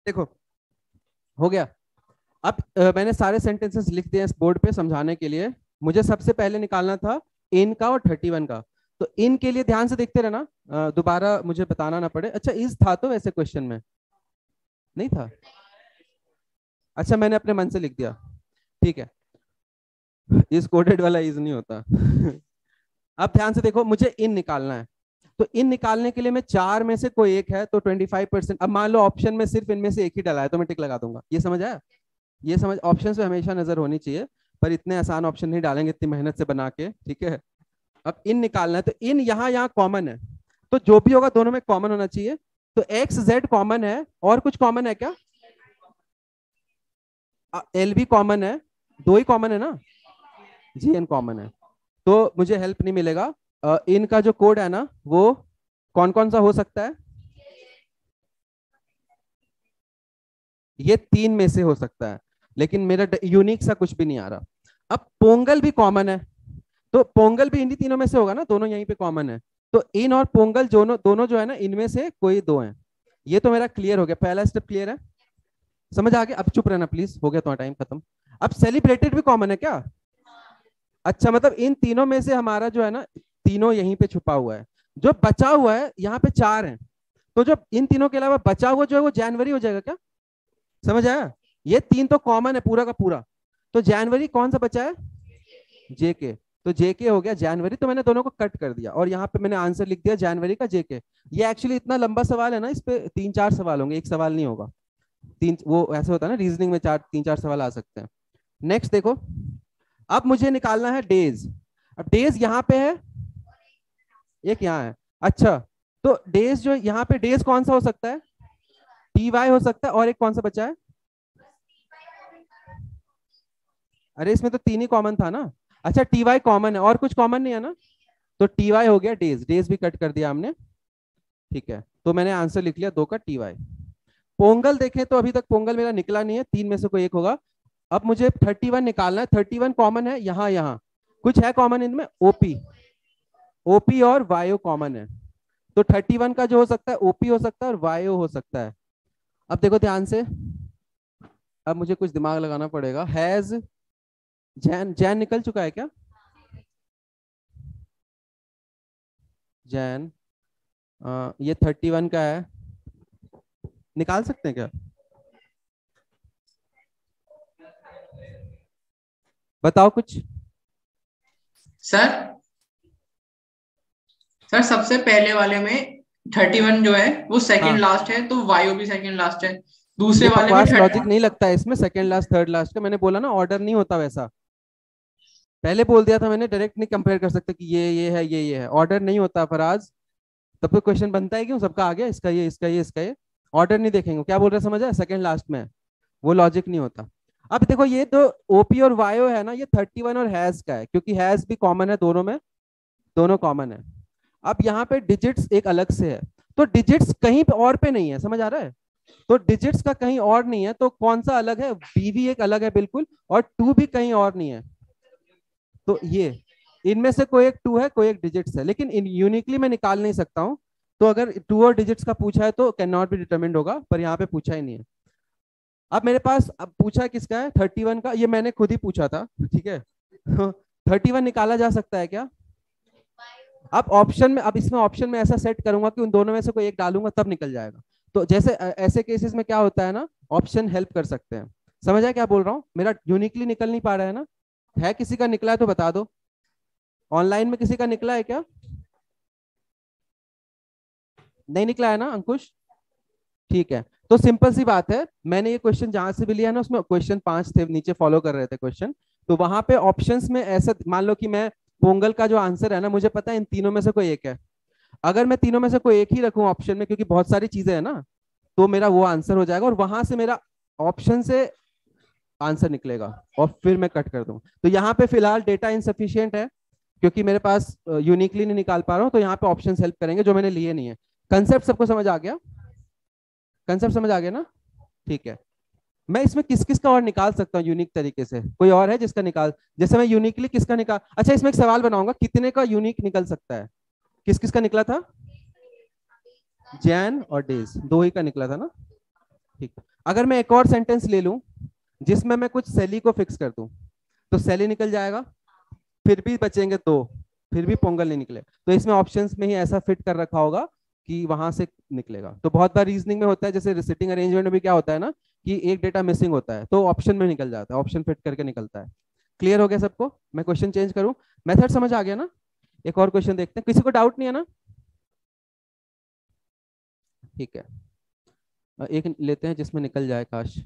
देखो हो गया। अब मैंने सारे सेंटेंसेस लिख दिए इस बोर्ड पे समझाने के लिए। मुझे सबसे पहले निकालना था इन का और 31 का। तो इन के लिए ध्यान से देखते रहना, दोबारा मुझे बताना ना पड़े। अच्छा इज था तो वैसे क्वेश्चन में नहीं था। अच्छा मैंने अपने मन से लिख दिया, ठीक है। इस कोडेड वाला इज नहीं होता। अब ध्यान से देखो, मुझे इन निकालना है। तो इन निकालने के लिए मैं 4 में से कोई एक है तो 25%। अब मान लो ऑप्शन में सिर्फ इनमें से एक ही डाला है तो मैं टिक लगा दूंगा। ये समझ आया? ये समझ, ऑप्शन पे हमेशा नजर होनी चाहिए, पर इतने आसान ऑप्शन नहीं डालेंगे इतनी मेहनत से बना के, ठीक है। अब इन निकालना है, तो इन यहाँ कॉमन है, तो जो भी होगा दोनों में कॉमन होना चाहिए। तो एक्स जेड कॉमन है, और कुछ कॉमन है क्या? एल भी कॉमन है, 2 ही कॉमन है ना, जी एन कॉमन है। तो मुझे हेल्प नहीं मिलेगा। इनका जो कोड है ना वो कौन कौन सा हो सकता है? ये 3 में से हो सकता है, लेकिन मेरा यूनिक सा कुछ भी नहीं आ रहा। अब पोंगल भी कॉमन है, तो पोंगल भी इन्हीं तीनों में से होगा ना, दोनों यहीं पे कॉमन है। तो इन और पोंगल दोनों जो है ना, इनमें से कोई 2 हैं। ये तो मेरा क्लियर हो गया, पहला स्टेप क्लियर है, समझ आ गया। अब चुप रहना प्लीज, हो गया तुम्हारा टाइम खत्म। अब सेलिब्रेटेड भी कॉमन है क्या? अच्छा, मतलब इन तीनों में से हमारा जो है ना, तीनों यहीं पे छुपा हुआ है। जो बचा हुआ है यहाँ पे 4 है, तो जो इन तीनों के अलावा बचा हुआ जो है वो जनवरी हो जाएगा क्या? समझ आया? ये 3 तो कॉमन है पूरा का पूरा, तो जनवरी कौन सा बचा है? जेके। तो जेके हो गया जनवरी, तो मैंने दोनों को कट कर दिया और यहाँ पे मैंने आंसर लिख दिया जनवरी का जेके। ये एक्चुअली इतना लंबा सवाल है ना, इस पे 3-4 सवाल होंगे, एक सवाल नहीं होगा। 3 वो ऐसे होता है ना रीजनिंग में, 3-4 सवाल आ सकते हैं। नेक्स्ट देखो, अब मुझे निकालना है डेज। अब डेज यहाँ पे है, एक यहाँ है। अच्छा, तो डेज जो यहाँ पे डेज कौन सा हो सकता है? टी वाई हो सकता है, और एक कौन सा बचा है? अरे इसमें तो 3 ही कॉमन था ना। अच्छा टी वाई कॉमन है, और कुछ कॉमन नहीं है ना, तो टी वाई हो गया डेज। डेज भी कट कर दिया हमने, ठीक है। तो मैंने आंसर लिख लिया 2 का टी वाई। पोंगल देखें तो अभी तक पोंगल मेरा निकला नहीं है, 3 में से कोई एक होगा। अब मुझे 31 निकालना है। 31 कॉमन है यहाँ कुछ है कॉमन इनमें, ओपी। ओपी और वायो कॉमन है, तो 31 का जो हो सकता है ओपी हो सकता है और वायो हो सकता है। अब देखो ध्यान से, अब मुझे कुछ दिमाग लगाना पड़ेगा। हैज जैन निकल चुका है क्या? जैन ये 31 का है, निकाल सकते हैं क्या? बताओ कुछ। सर सबसे पहले वाले में 31 जो है वो सेकंड हाँ। लास्ट है, तो वायु भी सेकंड लास्ट है। दूसरे ये वाले में बकवास लॉजिक नहीं लगता है इसमें, सेकंड लास्ट थर्ड लास्ट का। मैंने बोला ना ऑर्डर नहीं होता वैसा, पहले बोल दिया था मैंने। डायरेक्ट नहीं कंपेयर कर सकते कि ये है ये है, ऑर्डर नहीं होता फराज। तब तो क्वेश्चन बनता है क्यों, सबका आ गया, इसका ये इसका ये इसका ये, ऑर्डर नहीं देखेंगे। क्या बोल रहे समझ आया? सेकंड लास्ट में, वो लॉजिक नहीं होता। अब देखो ये तो ओपी और वायो है ना, ये 31 और हैज का है, क्योंकि हैज भी कॉमन है दोनों में, दोनों कॉमन है। अब यहाँ पे डिजिट्स एक अलग से है, तो डिजिट्स कहीं पे और पे नहीं है, समझ आ रहा है? तो डिजिट्स का कहीं और नहीं है, तो कौन सा अलग है? बीवी एक अलग है बिल्कुल, और 2 भी कहीं और नहीं है। तो ये इनमें से कोई एक 2 है, कोई एक डिजिट्स है, लेकिन यूनिकली मैं निकाल नहीं सकता हूं। तो अगर 2 और डिजिट्स का पूछा है तो कैन नॉट बी डिटरमिन्ड होगा, पर यहाँ पे पूछा ही नहीं है। अब मेरे पास अब पूछा किसका है? 31 का। ये मैंने खुद ही पूछा था, ठीक है। 31 निकाला जा सकता है क्या? अब ऑप्शन में, अब इसमें ऑप्शन में ऐसा सेट करूंगा कि उन दोनों में से कोई एक डालूंगा तब निकल जाएगा। तो जैसे ऐसे केसेस में क्या होता है ना, ऑप्शन हेल्प कर सकते हैं। समझ आया क्या बोल रहा हूँ? मेरा यूनिकली निकल नहीं पा रहा है ना। है किसी का निकला है तो बता दो, ऑनलाइन में किसी का निकला है क्या? नहीं निकला है ना अंकुश? ठीक है, तो सिंपल सी बात है। मैंने ये क्वेश्चन जहां से भी लिया ना, उसमें क्वेश्चन 5 थे, नीचे फॉलो कर रहे थे क्वेश्चन। तो वहां पे ऑप्शंस में ऐसा मान लो कि मैं पोंगल का जो आंसर है ना, मुझे पता है इन तीनों में से कोई एक है। अगर मैं तीनों में से कोई एक ही रखूं ऑप्शन में, क्योंकि बहुत सारी चीजें है ना, तो मेरा वो आंसर हो जाएगा, और वहां से मेरा ऑप्शन से आंसर निकलेगा, और फिर मैं कट कर दूं। तो यहाँ पे फिलहाल डेटा इनसफिशियंट है, क्योंकि मेरे पास यूनिकली नहीं निकाल पा रहा हूँ, तो यहाँ पे ऑप्शन हेल्प करेंगे जो मैंने लिए नहीं है। कंसेप्ट सबको समझ आ गया? कंसेप्ट समझ आ गया ना? ठीक है। मैं इसमें किस किस का और निकाल सकता हूँ यूनिक तरीके से? कोई और है जिसका निकाल, जैसे मैं यूनिकली किसका निकाल, अच्छा इसमें एक सवाल बनाऊंगा, कितने का यूनिक निकल सकता है? किस किस का निकला था? जैन और डेज, 2 ही का निकला था ना, ठीक। अगर मैं एक और सेंटेंस ले लूं जिसमें मैं कुछ सेली को फिक्स कर दूं तो सेली निकल जाएगा, फिर भी बचेंगे दो, फिर भी पोंगल नहीं निकले। तो इसमें ऑप्शंस में ही ऐसा फिट कर रखा होगा कि वहां से निकलेगा। तो बहुत बार रीजनिंग में होता है, जैसे रिसिटिंग अरेंजमेंट में भी क्या होता है ना कि एक डेटा मिसिंग होता है तो ऑप्शन में निकल जाता है, ऑप्शन फिट करके निकलता है। क्लियर हो गया सबको? मैं क्वेश्चन चेंज करूं, मेथड समझ आ गया ना? एक और क्वेश्चन देखते हैं, किसी को डाउट नहीं है ना? ठीक है, एक लेते हैं जिसमें निकल जाए काश।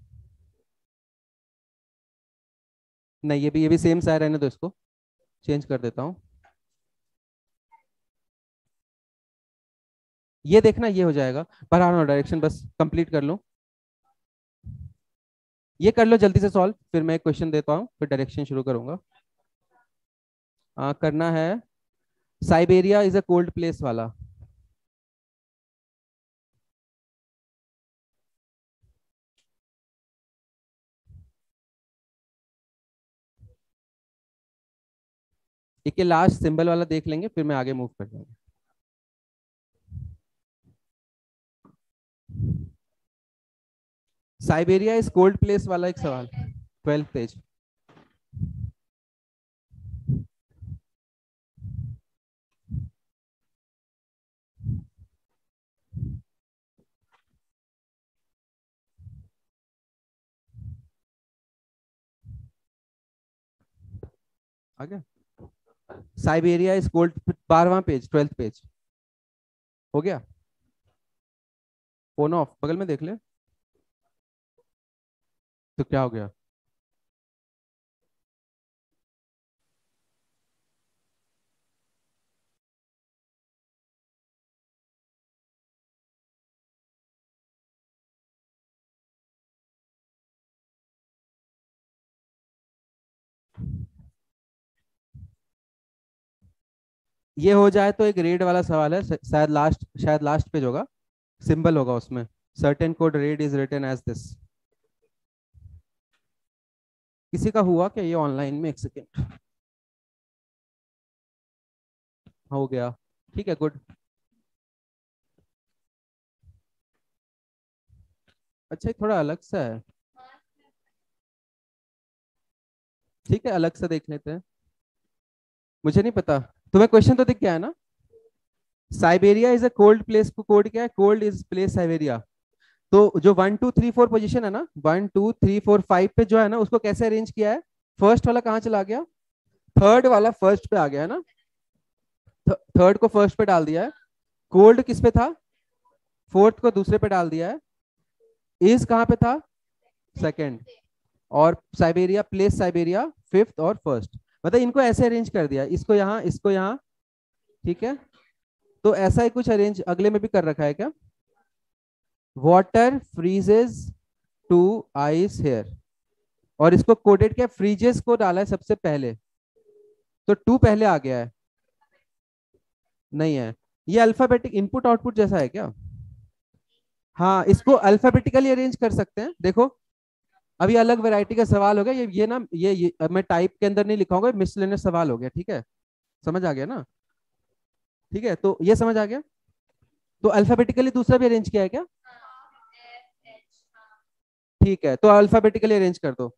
नहीं, ये भी सेम सा रहने दो, इसको चेंज कर देता हूं। ये देखना, ये हो जाएगा पर हाँ डायरेक्शन बस कंप्लीट कर लो, ये कर लो जल्दी से सॉल्व, फिर मैं एक क्वेश्चन देता हूँ, फिर डायरेक्शन शुरू करूंगा। करना है Siberia is a cold place वाला। एक ये लास्ट सिंबल वाला देख लेंगे, फिर मैं आगे मूव कर जाऊंगा। साइबेरिया इज कोल्ड प्लेस वाला एक सवाल, 12th पेज। आ गया? साइबेरिया इज कोल्ड, 12वां पेज, 12th पेज। हो गया? फोन ऑफ, बगल में देख ले। तो क्या हो गया? ये हो जाए तो एक रेड वाला सवाल है, शायद लास्ट पेज होगा, सिंबल होगा उसमें, certain code red is written as this. किसी का हुआ क्या ये ऑनलाइन में? एक सेकेंड, हो गया, ठीक है, गुड। अच्छा, ये थोड़ा अलग सा है, ठीक है, अलग सा देख लेते हैं। मुझे नहीं पता, तुम्हें क्वेश्चन तो दिख गया है ना? Siberia is a cold place को कोड क्या है? Cold is place Siberia. तो जो 1 2 3 4 पोजीशन है ना, 1 2 3 4 5 पे जो है ना, उसको कैसे अरेंज किया है? फर्स्ट वाला कहाँ चला गया? थर्ड वाला फर्स्ट पे आ गया है ना, थर्ड को फर्स्ट पे डाल दिया है। कोल्ड किस पे था? फोर्थ को दूसरे पे डाल दिया है। इज कहाँ पे था? सेकंड। और साइबेरिया, प्लेस साइबेरिया फिफ्थ और फर्स्ट। मतलब इनको ऐसे अरेंज कर दिया, इसको यहाँ, इसको यहाँ, ठीक है। तो ऐसा ही कुछ अरेंज अगले में भी कर रखा है क्या? Water freezes to ice here, और इसको कोडेड क्या, फ्रीजेस को डाला है सबसे पहले, तो 2 पहले आ गया है। नहीं है, ये अल्फाबेटिक इनपुट आउटपुट जैसा है क्या? हाँ, इसको अल्फाबेटिकली अरेंज कर सकते हैं। देखो अभी अलग वैरायटी का सवाल हो गया, ये ना, ये अब मैं टाइप के अंदर नहीं लिखाऊंगा, मिसलेनियस सवाल हो गया, ठीक है, समझ आ गया ना? ठीक है, तो ये समझ आ गया। तो अल्फाबेटिकली दूसरा भी अरेंज किया है क्या? ठीक है, तो अल्फाबेटिकली अरेंज कर दो।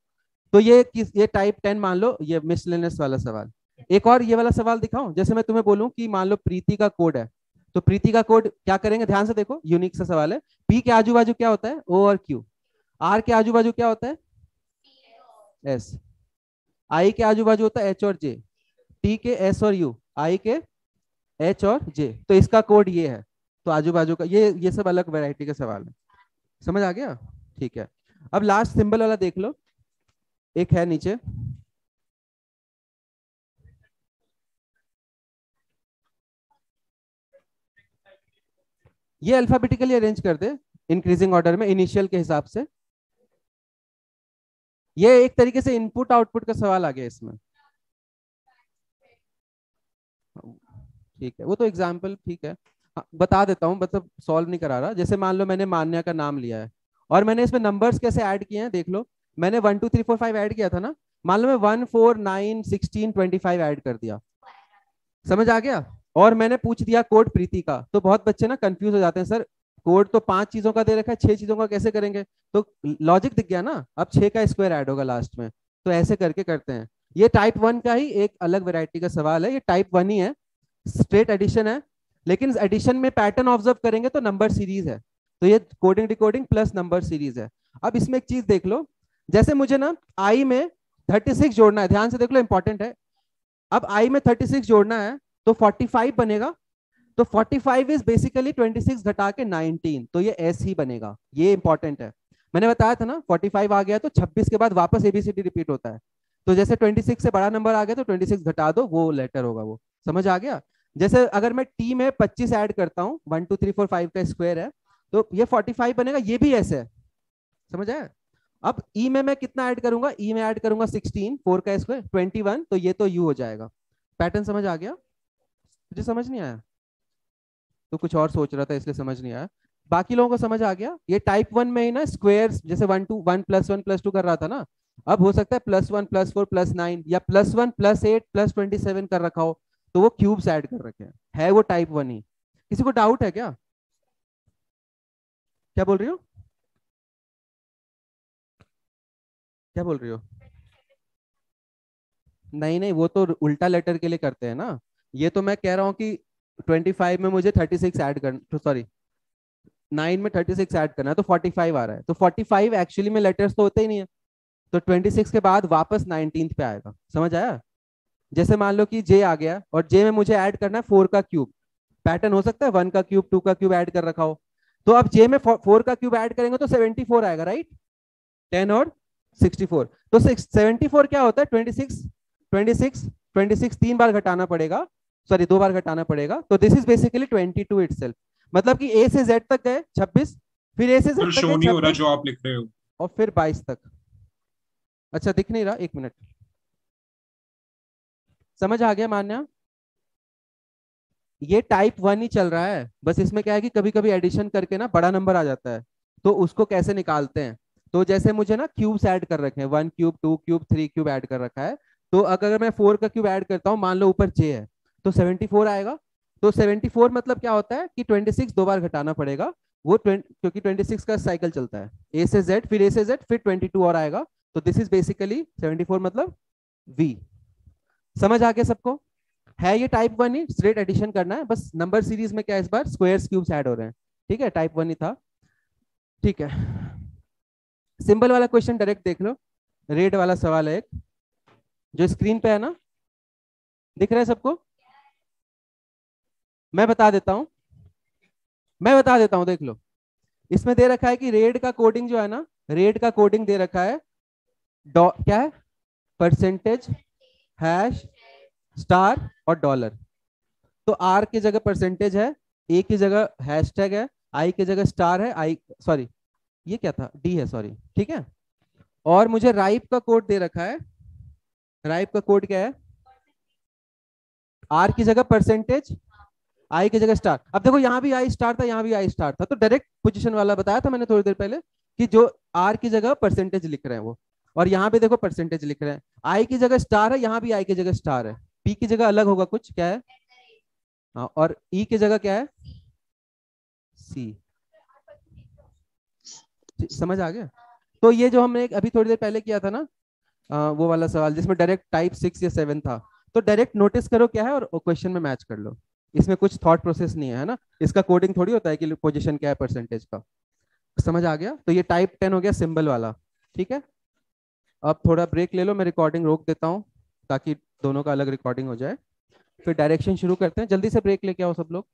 तो ये टाइप 10 मान लो, ये मिसलेनियस वाला सवाल। एक और ये वाला सवाल दिखाऊं, जैसे मैं तुम्हें बोलूं कि मान लो प्रीति का कोड है, तो प्रीति का कोड क्या करेंगे, ध्यान से देखो, यूनिक सा सवाल है। पी के आजू बाजू क्या होता है? ओ और क्यू। आर के आजू बाजू क्या होता है? एस। आई के आजू बाजू होता है एच और जे। टी के एस और यू, आई के एच और जे। तो इसका कोड ये है। तो आजू बाजू का ये सब अलग वैरायटी का सवाल है, समझ आ गया? ठीक है, अब लास्ट सिंबल वाला देख लो, एक है नीचे, ये अल्फाबेटिकली अरेंज कर दे इंक्रीजिंग ऑर्डर में, इनिशियल के हिसाब से। ये एक तरीके से इनपुट आउटपुट का सवाल आ गया इसमें, ठीक है, वो तो एग्जाम्पल, ठीक है। हाँ, बता देता हूँ, मतलब सॉल्व नहीं करा रहा। जैसे मान लो मैंने मान्या का नाम लिया है और मैंने इसमें नंबर्स कैसे ऐड किए हैं देख लो। मैंने 1 2 3 4 5 ऐड किया था ना, मान लो मैं 1 4 9 16 25 ऐड कर दिया, समझ आ गया? और मैंने पूछ दिया कोड प्रीति का, तो बहुत बच्चे ना कंफ्यूज हो जाते हैं, सर कोड तो 5 चीजों का दे रखा है, 6 चीजों का कैसे करेंगे? तो लॉजिक दिख गया ना, अब 6 का स्क्वायर ऐड होगा लास्ट में, तो ऐसे करके करते हैं। ये टाइप 1 का ही एक अलग वैरायटी का सवाल है, ये टाइप 1 ही है, स्ट्रेट एडिशन है, लेकिन एडिशन में पैटर्न ऑब्जर्व करेंगे तो नंबर सीरीज है, तो ये coding decoding plus number series है। अब इसमें एक चीज देख लो, जैसे मुझे ना आई में 36 जोड़ना है, ध्यान से देख लो, इंपॉर्टेंट है। अब आई में 36 जोड़ना है तो 45 बनेगा, तो 45 इज बेसिकली 26 घटा के 19, तो ये एस ही बनेगा, ये इंपॉर्टेंट है। मैंने बताया था ना 45 आ गया तो 26 के बाद वापस एबीसीडी रिपीट होता है, तो जैसे 26 से बड़ा नंबर आ गया तो 26 घटा दो, वो लेटर होगा, वो समझ आ गया। जैसे अगर मैं टी में 25 ऐड करता हूँ, 1 2 3 4 5 का स्क्वायर है, तो ये 45 बनेगा, ये भी ऐसे है, समझ आया। अब ई में मैं कितना ऐड करूंगा, ई में ऐड करूंगा 16, 4 का स्क्वायर 21, तो ये तो यू हो जाएगा। पैटर्न समझ आ गया? मुझे समझ नहीं आया तो कुछ और सोच रहा था इसलिए समझ नहीं आया, बाकी लोगों को समझ आ गया। ये टाइप 1 में ही ना स्क्वायर, जैसे 1 2 1 + 1 + 2 कर रहा था ना, अब हो सकता है +1 +4 +9 या +1 +8 +27 कर रखा हो, तो वो क्यूब्स ऐड कर रखे हैं, है वो टाइप 1 ही। किसी को डाउट है क्या? क्या बोल रही हो, क्या बोल रही हो? नहीं नहीं, वो तो उल्टा लेटर के लिए करते हैं ना, ये तो मैं कह रहा हूँ कि 25 में मुझे 36 ऐड करना, तो सॉरी 9 में 36 ऐड करना है, तो 45 आ रहा है, तो 45 एक्चुअली में लेटर्स तो होते ही नहीं है, तो 26 के बाद वापस 19th पे आएगा, समझ आया। जैसे मान लो कि जे आ गया और जे में मुझे ऐड करना है 4 का क्यूब, पैटर्न हो सकता है 1 का क्यूब 2 का क्यूब ऐड कर रखा हो, तो अब जे में 4 का क्यूब ऐड करेंगे तो 74 आएगा, राइट, 10 और 64, तो 74 क्या होता है 26 26 26 3 बार घटाना पड़ेगा, सॉरी 2 बार घटाना पड़ेगा, तो दिस इज बेसिकली 22 इटसेल्फ, मतलब कि ए से जेड तक गए 26, फिर ए से जेड तक शो गए नहीं हो रहा 26 जो आप लिख रहे हो, और फिर 22 तक। अच्छा दिख नहीं रहा, 1 मिनट, समझ आ गया मान्या? ये टाइप 1 ही चल रहा है, बस इसमें क्या है कि कभी कभी एडिशन करके ना बड़ा नंबर आ जाता है, तो उसको कैसे निकालते हैं। तो जैसे मुझे ना क्यूब्स ऐड कर रखे हैं, 1 क्यूब 2 क्यूब 3 क्यूब ऐड कर रखा है, तो अगर मैं 4 का क्यूब ऐड करता हूँ, मान लो ऊपर जे है, तो 74 आएगा, तो 74 मतलब क्या होता है कि 26 2 बार घटाना पड़ेगा, वो क्योंकि 26 का साइकिल चलता है, ए से जेड फिर ए से जेड फिर 22 और आएगा, तो दिस इज बेसिकली 74 मतलब वी। समझ आ गया सबको? है ये टाइप 1 ही, स्ट्रेट एडिशन करना है, बस नंबर सीरीज में क्या इस बार स्क्वायर्स क्यूब्स ऐड हो रहे हैं, ठीक है, टाइप 1 ही था, ठीक है। सिंबल वाला क्वेश्चन डायरेक्ट देख लो, रेड वाला सवाल है एक, जो स्क्रीन पे है ना, दिख रहा है सबको? मैं बता देता हूं, देख लो, इसमें दे रखा है कि रेड का कोडिंग जो है ना, रेड का कोडिंग दे रखा है, क्या है, परसेंटेज हैश स्टार और डॉलर, तो आर की जगह परसेंटेज है, ए की जगह हैशटैग है, आई की जगह स्टार है, आई सॉरी ये क्या था, डी है, सॉरी, ठीक है। और मुझे राइप का कोड दे रखा है, राइप का कोड क्या है, आर की जगह परसेंटेज, आई की जगह स्टार। अब देखो यहाँ भी आई स्टार था, यहाँ भी आई स्टार था, तो डायरेक्ट पोजीशन वाला बताया था मैंने थोड़ी देर पहले कि जो आर की जगह परसेंटेज लिख रहे हैं वो, और यहाँ पे देखो परसेंटेज लिख रहे हैं, आई की जगह स्टार है, यहाँ भी आई की जगह स्टार है, पी की जगह अलग होगा कुछ, क्या है, हाँ, और ई की जगह क्या है, सी। समझ आ गया? तो ये जो हमने अभी थोड़ी देर पहले किया था ना, वो वाला सवाल जिसमें डायरेक्ट टाइप 6 या 7 था, तो डायरेक्ट नोटिस करो क्या है और क्वेश्चन में मैच कर लो, इसमें कुछ थॉट प्रोसेस नहीं है ना, इसका कोडिंग थोड़ी होता है कि पोजीशन क्या है परसेंटेज का। समझ आ गया? तो ये टाइप 10 हो गया सिंबल वाला, ठीक है। अब थोड़ा ब्रेक ले लो, मैं रिकॉर्डिंग रोक देता हूँ ताकि दोनों का अलग रिकॉर्डिंग हो जाए, फिर डायरेक्शन शुरू करते हैं, जल्दी से ब्रेक लेके आओ सब लोग।